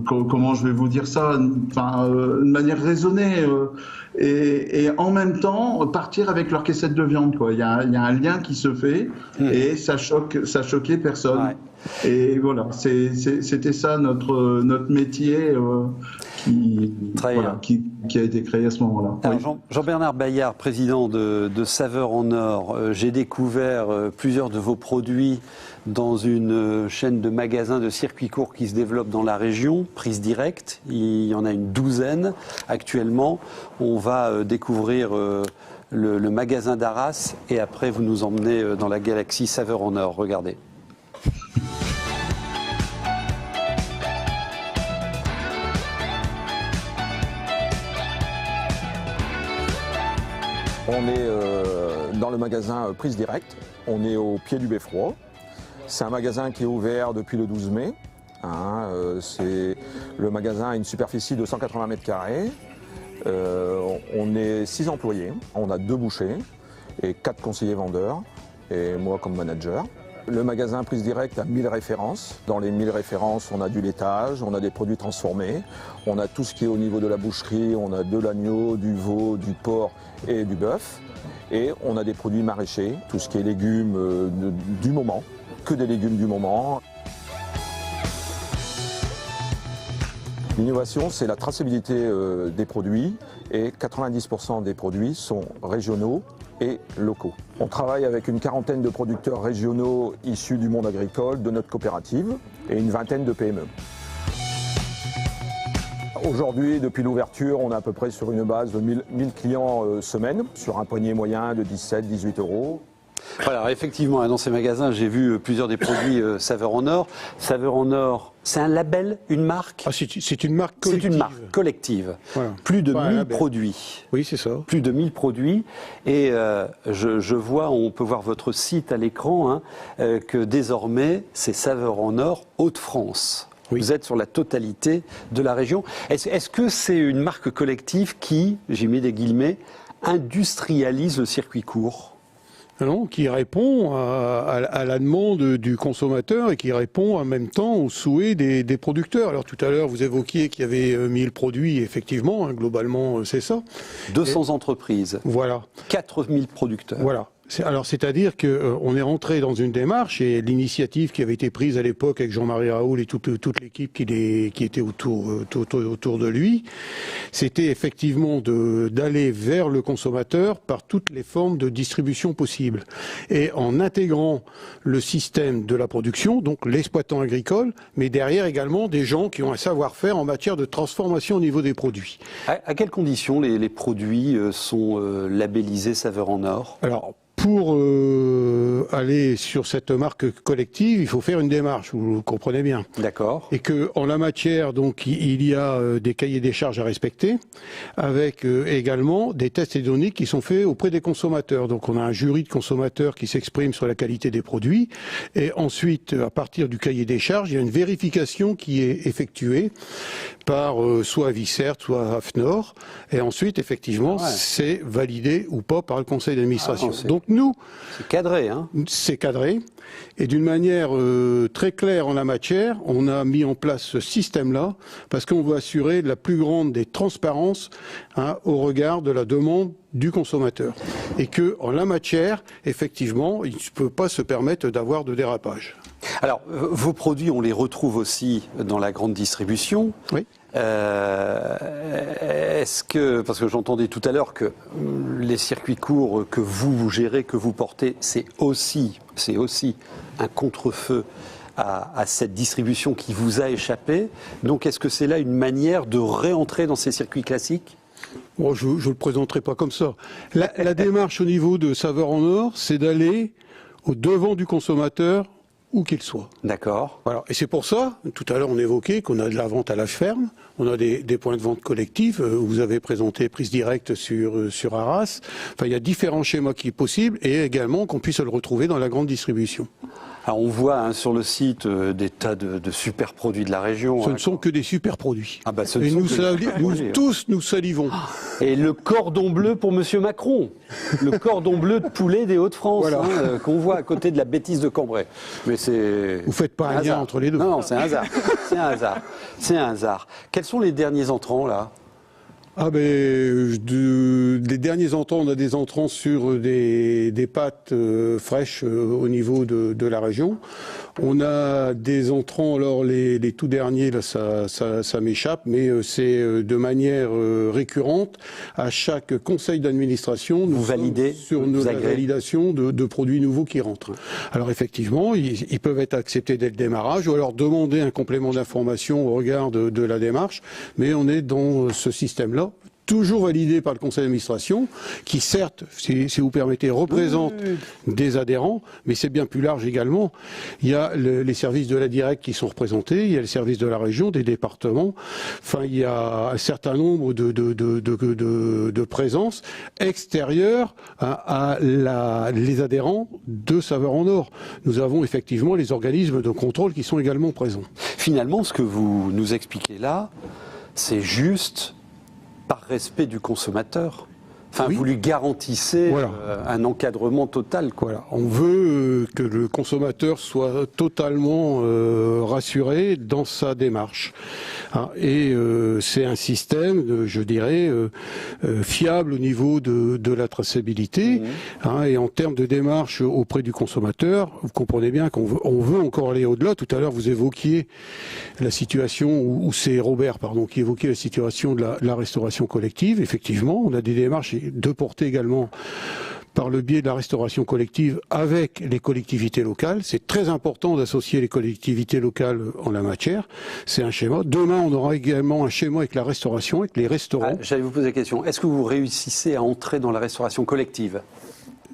comment je vais vous dire ça, de manière raisonnée et en même temps partir avec leur caissette de viande, quoi. Il y a un lien qui se fait et ça choquait personne. Ouais. Et voilà, c'était ça notre métier qui a été créé à ce moment-là. Alors, Jean-Bernard Bayard, président de Saveurs en Or, j'ai découvert plusieurs de vos produits dans une chaîne de magasins de circuits courts qui se développe dans la région, Prise Directe. Il y en a une douzaine actuellement. On va découvrir le magasin d'Arras et après vous nous emmenez dans la galaxie Saveurs en Or. Regardez. On est dans le magasin Prise Directe, on est au pied du Beffroi. C'est un magasin qui est ouvert depuis le 12 mai. Le magasin a une superficie de 180 mètres carrés. On est 6 employés, on a 2 bouchers et 4 conseillers vendeurs et moi comme manager. Le magasin Prise Directe a 1000 références. Dans les 1000 références, on a du laitage, on a des produits transformés, on a tout ce qui est au niveau de la boucherie, on a de l'agneau, du veau, du porc et du bœuf. Et on a des produits maraîchers, tout ce qui est légumes du moment, que des légumes du moment. L'innovation, c'est la traçabilité des produits et 90% des produits sont régionaux et locaux. On travaille avec une quarantaine de producteurs régionaux issus du monde agricole, de notre coopérative, et une vingtaine de PME. Aujourd'hui, depuis l'ouverture, on est à peu près sur une base de 1000 clients semaine, sur un panier moyen de 17-18 euros. Voilà, effectivement, dans ces magasins, j'ai vu plusieurs des produits Saveurs en Or. Saveurs en Or, c'est un label, une marque? C'est une marque collective. C'est une marque collective. Voilà. Plus de 1000 produits. Oui, c'est ça. Plus de 1000 produits. Et je vois, on peut voir votre site à l'écran, que désormais, c'est Saveurs en Or Hauts-de-France. Oui. Vous êtes sur la totalité de la région. Est-ce que c'est une marque collective qui, j'ai mis des guillemets, industrialise le circuit court? Non, qui répond à la demande du consommateur et qui répond en même temps aux souhaits des producteurs. Alors tout à l'heure, vous évoquiez qu'il y avait 1000 produits, effectivement, globalement, c'est ça. 200 entreprises. Voilà. 4000 producteurs. Voilà. Alors, c'est-à-dire qu'on est rentré dans une démarche et l'initiative qui avait été prise à l'époque avec Jean-Marie Raoul et toute l'équipe qui était autour de lui, c'était effectivement d'aller vers le consommateur par toutes les formes de distribution possibles. Et en intégrant le système de la production, donc l'exploitant agricole, mais derrière également des gens qui ont un savoir-faire en matière de transformation au niveau des produits. À quelles conditions les produits sont labellisés Saveurs en Or? Alors, pour aller sur cette marque collective, il faut faire une démarche, vous comprenez bien. D'accord. Et que en la matière, donc, il y a des cahiers des charges à respecter, avec également des tests hédoniques qui sont faits auprès des consommateurs. Donc, on a un jury de consommateurs qui s'exprime sur la qualité des produits, et ensuite, à partir du cahier des charges, il y a une vérification qui est effectuée par soit Avicert, soit AFNOR, et ensuite, effectivement, c'est validé ou pas par le conseil d'administration. Donc nous, c'est cadré, hein? C'est cadré, et d'une manière très claire en la matière, on a mis en place ce système-là parce qu'on veut assurer la plus grande des transparences au regard de la demande du consommateur, et que en la matière, effectivement, il ne peut pas se permettre d'avoir de dérapage. Alors, vos produits, on les retrouve aussi dans la grande distribution. Oui. Est-ce que, parce que j'entendais tout à l'heure que les circuits courts que vous gérez, que vous portez, c'est aussi un contre-feu à cette distribution qui vous a échappé. Donc, est-ce que c'est là une manière de réentrer dans ces circuits classiques? Bon, je ne le présenterai pas comme ça. La démarche au niveau de Saveurs en Or, c'est d'aller au devant du consommateur, où qu'il soit. D'accord. Voilà. Et c'est pour ça, tout à l'heure on évoquait qu'on a de la vente à la ferme, on a des points de vente collectifs, vous avez présenté Prise Directe sur Arras, enfin il y a différents schémas qui sont possibles, et également qu'on puisse le retrouver dans la grande distribution. Alors on voit sur le site des tas de super produits de la région. Ce ne sont que des super produits. Ah bah, et nous tous nous salivons. Et le cordon bleu pour Monsieur Macron, le cordon bleu de poulet des Hauts-de-France, voilà. Qu'on voit à côté de la bêtise de Cambrai. Mais c'est. Vous faites pas un lien entre les deux. Non, c'est un hasard. C'est un hasard. C'est un hasard. Quels sont les derniers entrants, là ? Les derniers entrants, on a des entrants sur des pâtes fraîches au niveau de la région. On a des entrants, alors les tout derniers, là, ça m'échappe, mais c'est de manière récurrente. À chaque conseil d'administration, nous validez sur nos validations de produits nouveaux qui rentrent. Alors effectivement, ils peuvent être acceptés dès le démarrage ou alors demander un complément d'information au regard de la démarche, mais on est dans ce système-là. Toujours validé par le conseil d'administration, qui certes, si vous permettez, représente des adhérents, mais c'est bien plus large également. Il y a les services de la directe qui sont représentés, il y a les services de la région, des départements. Enfin, il y a un certain nombre de présences extérieures à les adhérents de Saveurs en Or. Nous avons effectivement les organismes de contrôle qui sont également présents. Finalement, ce que vous nous expliquez là, c'est juste par respect du consommateur. Enfin, oui. Vous lui garantissez un encadrement total. Voilà. On veut que le consommateur soit totalement rassuré dans sa démarche. Et c'est un système, je dirais, fiable au niveau de la traçabilité. Et en termes de démarche auprès du consommateur, vous comprenez bien qu'on veut encore aller au-delà. Tout à l'heure, vous évoquiez la situation, ou c'est Robert, pardon, qui évoquait la situation de la restauration collective. Effectivement, on a des démarches de portée également par le biais de la restauration collective avec les collectivités locales. C'est très important d'associer les collectivités locales en la matière. C'est un schéma. Demain, on aura également un schéma avec la restauration, avec les restaurants. J'allais vous poser la question. Est-ce que vous réussissez à entrer dans la restauration collective ?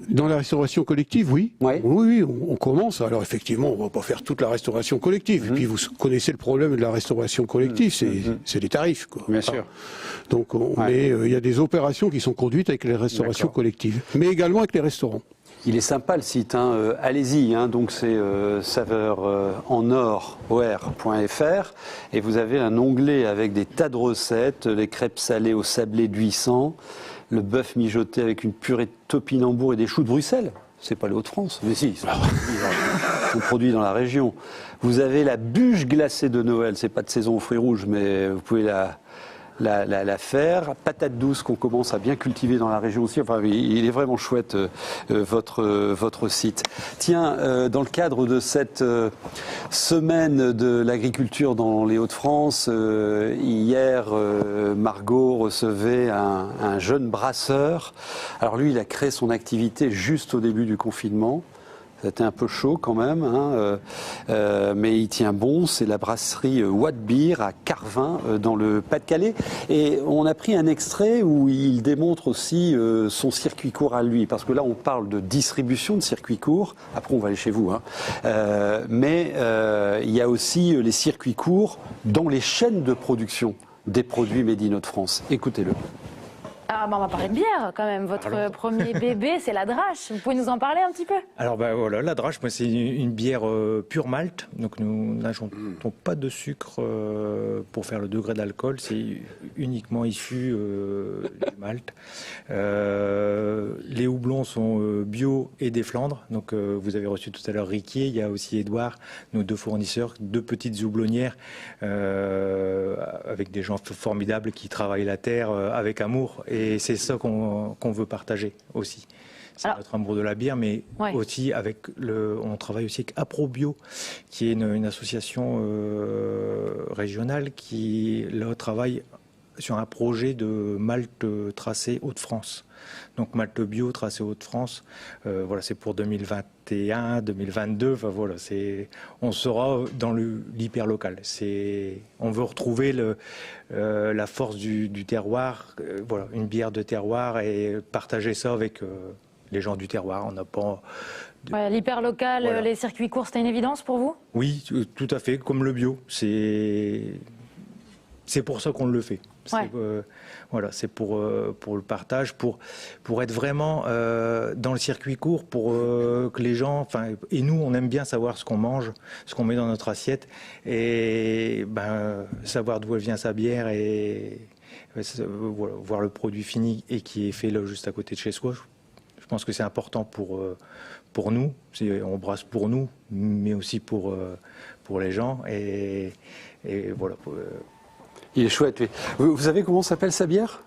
Dans la restauration collective, oui. Oui, on commence. Alors effectivement, on ne va pas faire toute la restauration collective. Et puis vous connaissez le problème de la restauration collective, c'est les tarifs, quoi. Bien sûr. Donc, mais il y a des opérations qui sont conduites avec les restaurations collectives, mais également avec les restaurants. Il est sympa le site, hein. Allez-y, hein. Donc c'est saveuresenor.fr et vous avez un onglet avec des tas de recettes, les crêpes salées au sablé d'Huissant, le bœuf mijoté avec une purée de topinambour et des choux de Bruxelles. C'est pas les Hauts-de-France, mais si, ils sont produits dans la région. Vous avez la bûche glacée de Noël, c'est pas de saison aux fruits rouges, mais vous pouvez la faire. Patate douce qu'on commence à bien cultiver dans la région aussi. Enfin, il est vraiment chouette votre site. Tiens, dans le cadre de cette semaine de l'agriculture dans les Hauts-de-France, hier, Margot recevait un jeune brasseur. Alors lui, il a créé son activité juste au début du confinement. C'était un peu chaud quand même, hein, mais il tient bon. C'est la brasserie Watt Beer à Carvin, dans le Pas-de-Calais. Et on a pris un extrait où il démontre aussi son circuit court à lui. Parce que là, on parle de distribution de circuits courts. Après, on va aller chez vous. Hein. Mais il y a aussi les circuits courts dans les chaînes de production des produits Made in Hauts-de-France. Écoutez-le. Ah bah on va parler de bière quand même. Votre premier bébé, c'est la Drache. Vous pouvez nous en parler un petit peu ? Alors voilà, la Drache, moi, c'est une bière pure malt. Donc nous n'ajoutons pas de sucre pour faire le degré d'alcool. C'est uniquement issu du malt. Les houblons sont bio et des Flandres. Donc vous avez reçu tout à l'heure Riquier. Il y a aussi Édouard, nos deux fournisseurs, deux petites houblonnières avec des gens formidables qui travaillent la terre avec amour. Et c'est ça qu'on veut partager aussi. C'est notre amour de la bière, mais aussi avec on travaille aussi avec AproBio, qui est une association régionale qui là, travaille sur un projet de malt tracé Hauts-de-France. Donc malt bio tracé Hauts-de-France, voilà, c'est pour 2021, 2022. Enfin voilà, on sera dans l'hyper local. On veut retrouver la force du terroir, voilà, une bière de terroir et partager ça avec les gens du terroir. On n'a pas l'hyper local, voilà. Les circuits courts, c'était une évidence pour vous ? Oui, tout à fait, comme le bio. C'est pour ça qu'on le fait. Voilà, c'est pour le partage, pour être vraiment dans le circuit court, pour que les gens, et nous, on aime bien savoir ce qu'on mange, ce qu'on met dans notre assiette, et savoir d'où elle vient sa bière et voilà, voir le produit fini et qui est fait là juste à côté de chez soi. Je pense que c'est important pour nous. On brasse pour nous, mais aussi pour pour les gens. Et voilà. Il est chouette. Oui. Vous savez comment s'appelle sa bière ?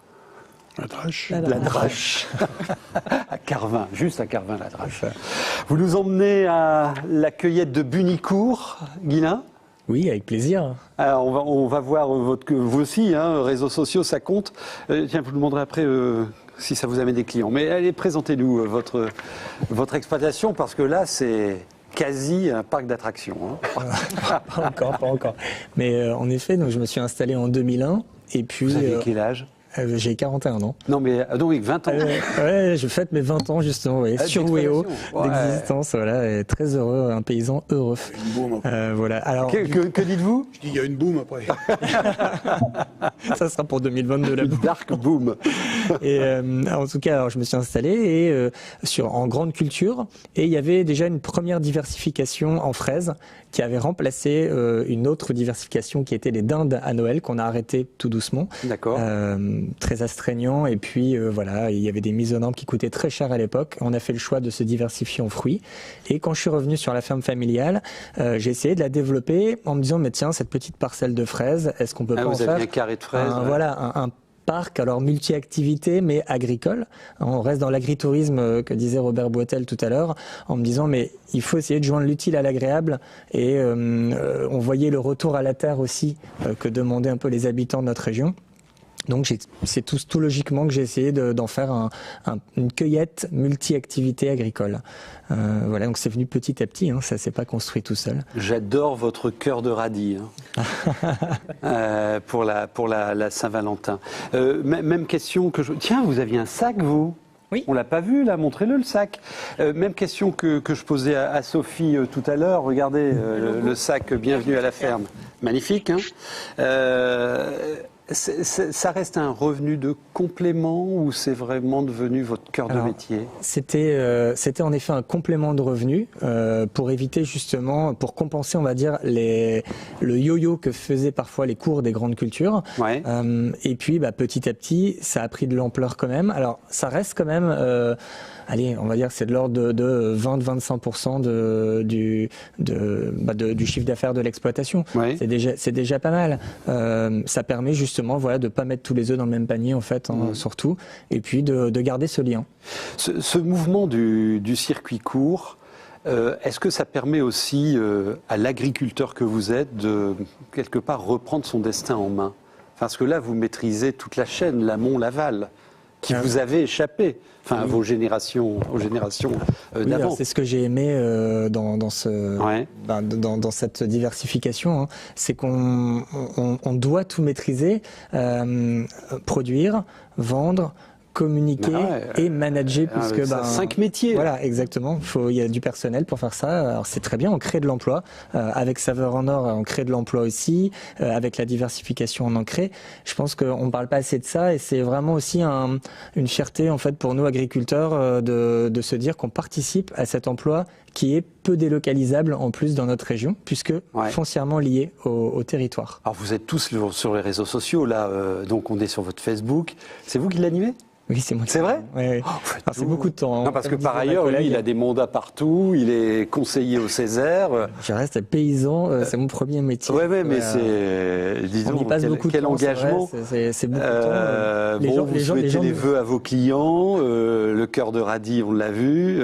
La Drache. La Drache. À Carvin, juste à Carvin, la Drache. Vous nous emmenez à la cueillette de Bunicourt, Guylain ? Oui, avec plaisir. Alors, on va voir vous aussi, réseaux sociaux, ça compte. Tiens, vous nous demanderez après si ça vous amène des clients. Mais allez, présentez-nous votre exploitation, parce que là, c'est quasi un parc d'attractions. Pas encore. Mais en effet, donc, je me suis installé en 2001. Et puis, vous avez quel âge ? J'ai 41 ans. Non, mais donc 20 ans. Ouais, je fête mes 20 ans justement, sur Wéo d'existence. Voilà, et très heureux, un paysan heureux. Une boum après. Voilà. Alors, que dites-vous ? Je dis il y a une boum après. Ça sera pour 2022 la boum. Dark boom. Et en tout cas, alors, je me suis installé en grande culture, et il y avait déjà une première diversification en fraises qui avait remplacé une autre diversification qui était les dindes à Noël, qu'on a arrêté tout doucement. D'accord. Très astreignant, et puis voilà, il y avait des mises aux normes qui coûtaient très cher à l'époque. On a fait le choix de se diversifier en fruits, et quand je suis revenu sur la ferme familiale, j'ai essayé de la développer en me disant mais tiens, cette petite parcelle de fraises, est-ce qu'on peut pas en faire un carré de fraises, un parc, alors multi-activité mais agricole. On reste dans l'agritourisme que disait Robert Boitel tout à l'heure, en me disant mais il faut essayer de joindre l'utile à l'agréable, et on voyait le retour à la terre aussi que demandaient un peu les habitants de notre région. Donc c'est tout logiquement que j'ai essayé d'en faire une cueillette multi-activité agricole. Voilà, donc c'est venu petit à petit, ça s'est pas construit tout seul. J'adore votre cœur de radis pour la Saint-Valentin. Même question que Tiens, vous aviez un sac, vous ? Oui. On l'a pas vu, là, montrez-le, le sac. Même question que je posais à Sophie tout à l'heure. Regardez le sac Bienvenue à la ferme. Magnifique, ça reste un revenu de complément, ou c'est vraiment devenu votre cœur de métier ? C'était en effet un complément de revenu pour éviter justement, pour compenser, on va dire, le yo-yo que faisaient parfois les cours des grandes cultures. Ouais. Et puis petit à petit, ça a pris de l'ampleur quand même. Alors ça reste quand même, allez, on va dire, c'est de l'ordre de 20-25% du chiffre d'affaires de l'exploitation. Ouais. C'est déjà pas mal. Ça permet justement, voilà, de pas mettre tous les œufs dans le même panier en fait, surtout, et puis de garder ce lien. Ce mouvement du circuit court, est-ce que ça permet aussi à l'agriculteur que vous êtes de quelque part reprendre son destin en main ? Parce que là, vous maîtrisez toute la chaîne, l'amont, l'aval, qui vous avait échappé. Enfin, à vos générations d'avant. Oui, c'est ce que j'ai aimé dans cette diversification, c'est qu'on doit tout maîtriser, produire, vendre, communiquer et manager, puisque 5 métiers. Voilà, exactement. Il y a du personnel pour faire ça. Alors c'est très bien, on crée de l'emploi. Avec Saveurs en Or, on crée de l'emploi aussi. Avec la diversification, on en crée. Je pense qu'on ne parle pas assez de ça, et c'est vraiment aussi une fierté en fait pour nous agriculteurs de se dire qu'on participe à cet emploi qui est peu délocalisable en plus dans notre région, puisque foncièrement lié au territoire. Alors vous êtes tous sur les réseaux sociaux là, donc on est sur votre Facebook. C'est vous qui l'animez ? Oui, c'est moi. C'est vrai ? Oui. C'est beaucoup de temps. Non, parce que par ailleurs, lui, il a des mandats partout, il est conseiller au Césaire. Je reste paysan, c'est mon premier métier. Oui, mais c'est, disons, quel engagement. C'est beaucoup de temps. Vous souhaitez les vœux à vos clients, le cœur de radis, on l'a vu.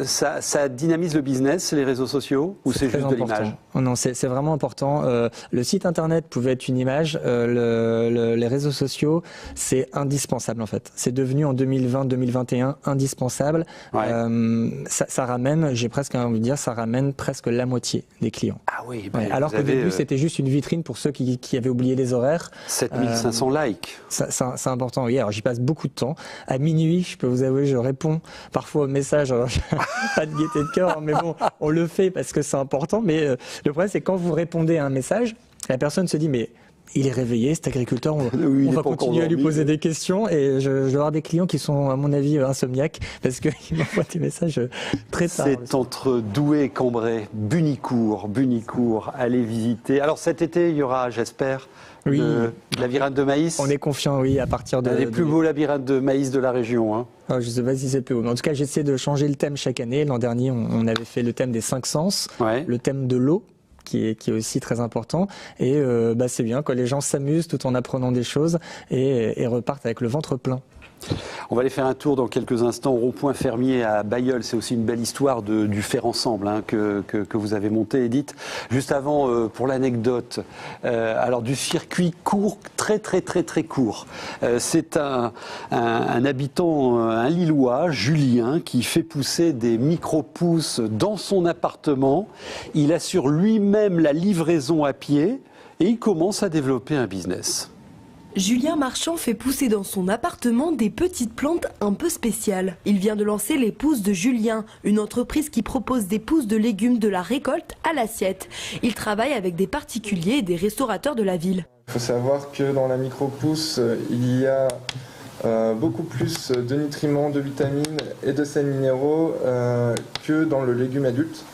Ça dynamise le business, les réseaux sociaux, ou c'est juste de l'image ? Non, c'est vraiment important. Le site internet pouvait être une image, les réseaux sociaux, c'est indispensable en fait. C'est devenu en 2020-2021 indispensable. Ça ramène, j'ai presque envie de dire, ça ramène presque la moitié des clients. Ah oui. Alors qu'au début, c'était juste une vitrine pour ceux qui avaient oublié les horaires. 7500 likes. C'est important, oui. Alors j'y passe beaucoup de temps. À minuit, je peux vous avouer, je réponds parfois aux messages. Alors, pas de gaieté de cœur, mais bon, on le fait parce que c'est important. Mais le problème, c'est quand vous répondez à un message, la personne se dit mais il est réveillé, cet agriculteur. On va continuer à lui poser des questions et je dois avoir des clients qui sont, à mon avis, insomniaques parce qu'ils m'envoient des messages très tard. C'est entre Douai et Cambrai, Bunicourt, allez visiter. Alors cet été, il y aura, j'espère, le labyrinthe de maïs. On est confiant, oui, à partir de... Les plus beaux labyrinthes de maïs de la région. Hein. Je ne sais pas si c'est plus haut. Mais en tout cas, j'essaie de changer le thème chaque année. L'an dernier, on avait fait le thème des 5 sens, le thème de l'eau, qui est aussi très important. Et c'est bien, les gens s'amusent tout en apprenant des choses et repartent avec le ventre plein. On va aller faire un tour dans quelques instants au rond-point fermier à Bailleul. C'est aussi une belle histoire du faire ensemble que vous avez monté, Edith. Juste avant, pour l'anecdote, alors du circuit court, très court. C'est un habitant, un Lillois, Julien, qui fait pousser des micro-pousses dans son appartement. Il assure lui-même la livraison à pied et il commence à développer un business. Julien Marchand fait pousser dans son appartement des petites plantes un peu spéciales. Il vient de lancer les pousses de Julien, une entreprise qui propose des pousses de légumes de la récolte à l'assiette. Il travaille avec des particuliers et des restaurateurs de la ville. Il faut savoir que dans la micro-pousse, il y a beaucoup plus de nutriments, de vitamines et de sels minéraux que dans le légume adulte.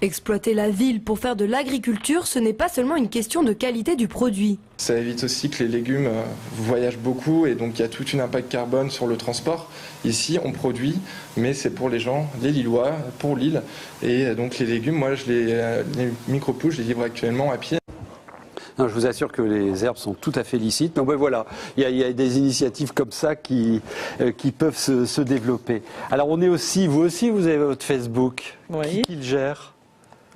Exploiter la ville pour faire de l'agriculture, ce n'est pas seulement une question de qualité du produit. Ça évite aussi que les légumes voyagent beaucoup et donc il y a tout un impact carbone sur le transport. Ici, on produit, mais c'est pour les gens, les Lillois, pour Lille. Et donc les légumes, moi, les micro-pousses, je les livre actuellement à pied. Non, je vous assure que les herbes sont tout à fait licites. Donc voilà, il y a des initiatives comme ça qui peuvent se développer. Alors vous aussi, vous avez votre Facebook. Oui. Qui le gère?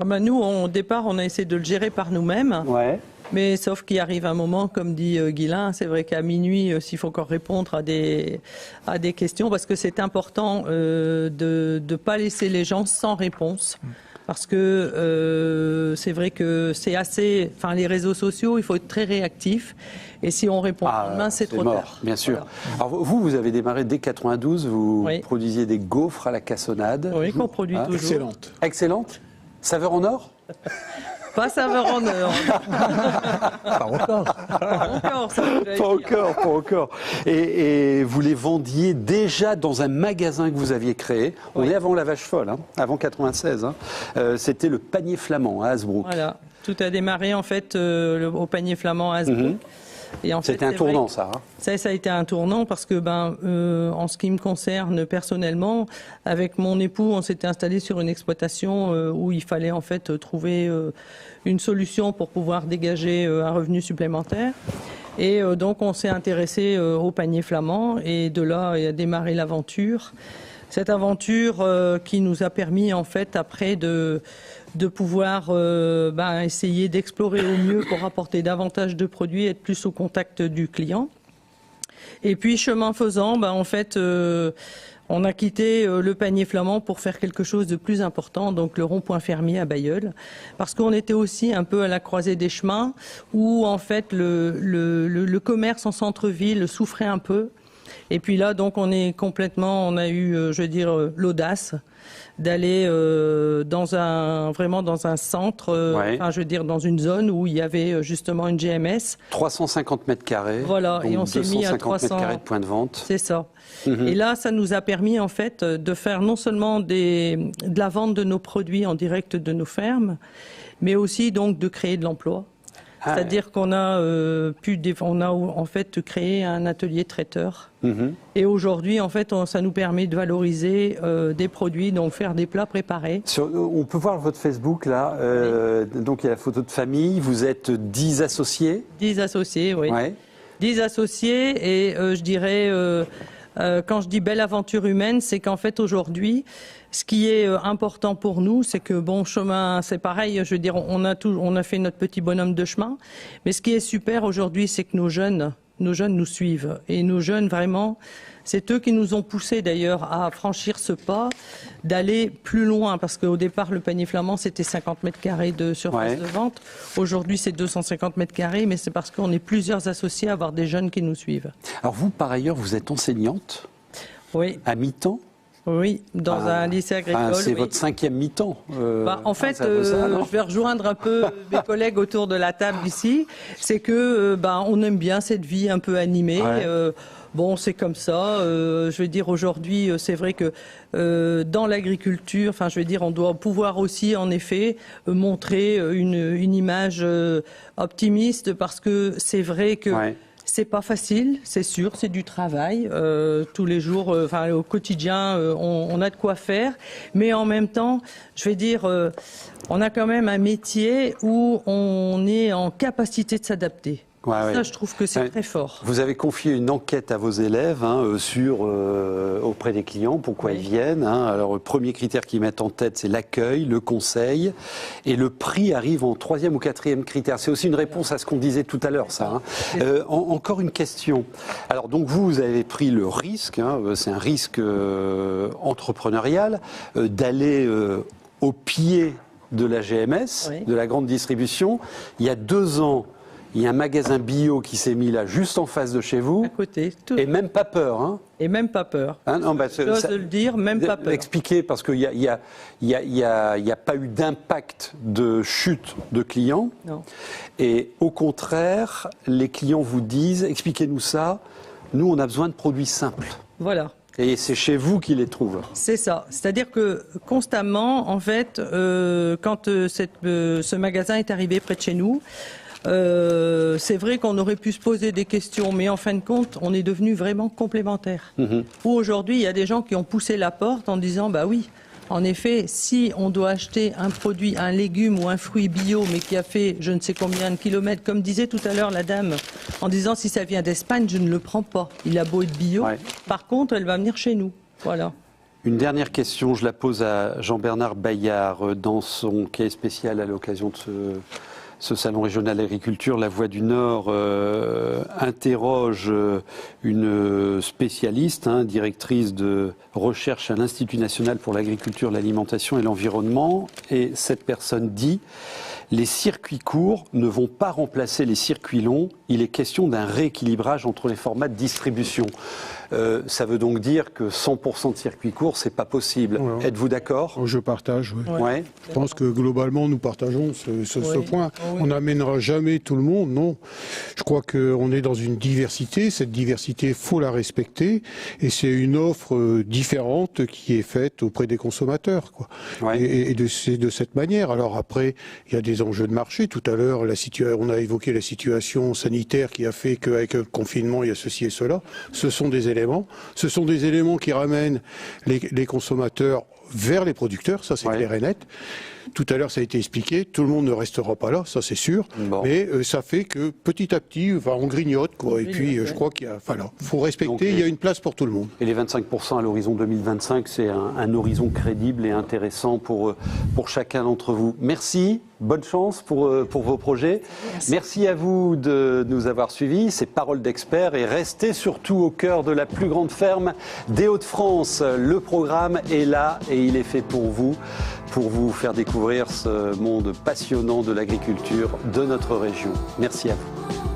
Nous, au départ, on a essayé de le gérer par nous-mêmes. Ouais. Mais sauf qu'il arrive un moment, comme dit Guylain, c'est vrai qu'à minuit, s'il faut encore répondre à des questions, parce que c'est important de ne pas laisser les gens sans réponse. Parce que c'est vrai que c'est assez... Enfin, les réseaux sociaux, il faut être très réactif. Et si on répond demain, c'est trop tard. Bien sûr. Voilà. Alors vous avez démarré dès 92, vous produisiez des gaufres à la cassonade. Oui, qu'on produit toujours. Excellente. Excellente. Saveur en or? Pas saveur en or. Pas encore. Pas encore. Et vous les vendiez déjà dans un magasin que vous aviez créé. On est avant la vache folle, avant 96. C'était le Panier Flamand à Hasbrook. Voilà. Tout a démarré en fait au Panier Flamand à Hasbrook. C'était un tournant, ça. Ça a été un tournant parce que, en ce qui me concerne personnellement, avec mon époux, on s'était installé sur une exploitation où il fallait en fait trouver une solution pour pouvoir dégager un revenu supplémentaire. Et donc, on s'est intéressé au Panier Flamand et de là a démarré l'aventure. Cette aventure qui nous a permis en fait après de pouvoir essayer d'explorer au mieux pour apporter davantage de produits, être plus au contact du client. Et puis chemin faisant, en fait, on a quitté le Panier Flamand pour faire quelque chose de plus important, donc le rond-point fermier à Bailleul, parce qu'on était aussi un peu à la croisée des chemins où en fait le commerce en centre-ville souffrait un peu. Et puis là, donc, on a eu, l'audace d'aller vraiment dans un centre, dans une zone où il y avait justement une GMS. 350 mètres carrés. Voilà, donc et on s'est mis à 300 mètres carrés de point de vente. C'est ça. Et là, ça nous a permis en fait de faire non seulement de la vente de nos produits en direct de nos fermes, mais aussi donc de créer de l'emploi. C'est-à-dire qu'on a en fait créé un atelier traiteur. Et aujourd'hui, en fait, ça nous permet de valoriser des produits, donc faire des plats préparés. On peut voir votre Facebook là. Donc il y a la photo de famille. Vous êtes 10 associés. 10 associés, oui. Ouais. 10 associés et je dirais. Quand je dis belle aventure humaine, c'est qu'en fait aujourd'hui, ce qui est important pour nous, c'est que chemin, c'est pareil. Je veux dire, on a fait notre petit bonhomme de chemin, mais ce qui est super aujourd'hui, c'est que nos jeunes nous suivent et nos jeunes vraiment, c'est eux qui nous ont poussés d'ailleurs à franchir ce pas, d'aller plus loin parce qu'au départ le Panier Flamand c'était 50 mètres carrés de surface de vente. Aujourd'hui c'est 250 mètres carrés, mais c'est parce qu'on est plusieurs associés à avoir des jeunes qui nous suivent. Alors vous par ailleurs vous êtes enseignante. Oui. À mi-temps. Oui, dans un lycée agricole. C'est votre 5e mi-temps. En fait, je vais rejoindre un peu mes collègues autour de la table ici. C'est que on aime bien cette vie un peu animée. Ouais. Bon, c'est comme ça. Je vais dire aujourd'hui, c'est vrai que dans l'agriculture, enfin, je vais dire, on doit pouvoir aussi, en effet, montrer une image optimiste, parce que c'est vrai que. Ouais. C'est pas facile, c'est sûr, c'est du travail. Tous les jours, au quotidien, on a de quoi faire. Mais en même temps, je vais dire, on a quand même un métier où on est en capacité de s'adapter. Ouais, ça, je trouve que c'est très fort. Vous avez confié une enquête à vos élèves auprès des clients, pourquoi ils viennent. Alors, le premier critère qu'ils mettent en tête, c'est l'accueil, le conseil. Et le prix arrive en 3e ou 4e critère. C'est aussi une réponse à ce qu'on disait tout à l'heure, ça. Encore une question. Alors, donc, vous avez pris le risque, c'est un risque entrepreneurial, d'aller au pied de la GMS, de la grande distribution. Il y a 2 ans, il y a un magasin bio qui s'est mis là, juste en face de chez vous. À côté. Et même pas peur, hein. Et même pas peur. J'ose le dire, même pas peur. Expliquez, parce qu'il n'y a pas eu d'impact de chute de clients. Non. Et au contraire, les clients vous disent, expliquez-nous ça, nous on a besoin de produits simples. Voilà. Et c'est chez vous qu'ils les trouvent. C'est ça. C'est-à-dire que constamment, en fait, quand ce magasin est arrivé près de chez nous, c'est vrai qu'on aurait pu se poser des questions, mais en fin de compte, on est devenus vraiment complémentaires. Où aujourd'hui, il y a des gens qui ont poussé la porte en disant, bah oui, en effet, si on doit acheter un produit, un légume ou un fruit bio, mais qui a fait je ne sais combien de kilomètres, comme disait tout à l'heure la dame, en disant si ça vient d'Espagne, je ne le prends pas. Il a beau être bio, par contre, elle va venir chez nous. Voilà. Une dernière question, je la pose à Jean-Bernard Bayard dans son cahier spécial à l'occasion de ce salon régional d'agriculture. La Voix du Nord interroge une spécialiste, directrice de recherche à l'Institut national pour l'agriculture, l'alimentation et l'environnement. Et cette personne dit: les circuits courts ne vont pas remplacer les circuits longs. Il est question d'un rééquilibrage entre les formats de distribution. Ça veut donc dire que 100% de circuits courts, c'est pas possible. Ouais. Êtes-vous d'accord ? Je partage, oui. Ouais. Je pense que globalement, nous partageons ce point. On n'amènera jamais tout le monde, non. Je crois qu'on est dans une diversité. Cette diversité, faut la respecter. Et c'est une offre différente qui est faite auprès des consommateurs, quoi. Ouais. Et c'est de cette manière. Alors après, il y a des enjeux de marché. Tout à l'heure, on a évoqué la situation sanitaire qui a fait qu'avec le confinement, il y a ceci et cela. Ce sont des éléments qui ramènent les consommateurs vers les producteurs, ça c'est clair et net. Tout à l'heure ça a été expliqué, tout le monde ne restera pas là, ça c'est sûr, mais ça fait que petit à petit, on grignote, quoi. Et puis je crois qu'il faut respecter, donc, il y a une place pour tout le monde. Et les 25% à l'horizon 2025, c'est un horizon crédible et intéressant pour chacun d'entre vous. Merci. Bonne chance pour vos projets. Merci à vous de nous avoir suivis. C'est Paroles d'experts, et restez surtout au cœur de la plus grande ferme des Hauts-de-France. Le programme est là et il est fait pour vous faire découvrir ce monde passionnant de l'agriculture de notre région. Merci à vous.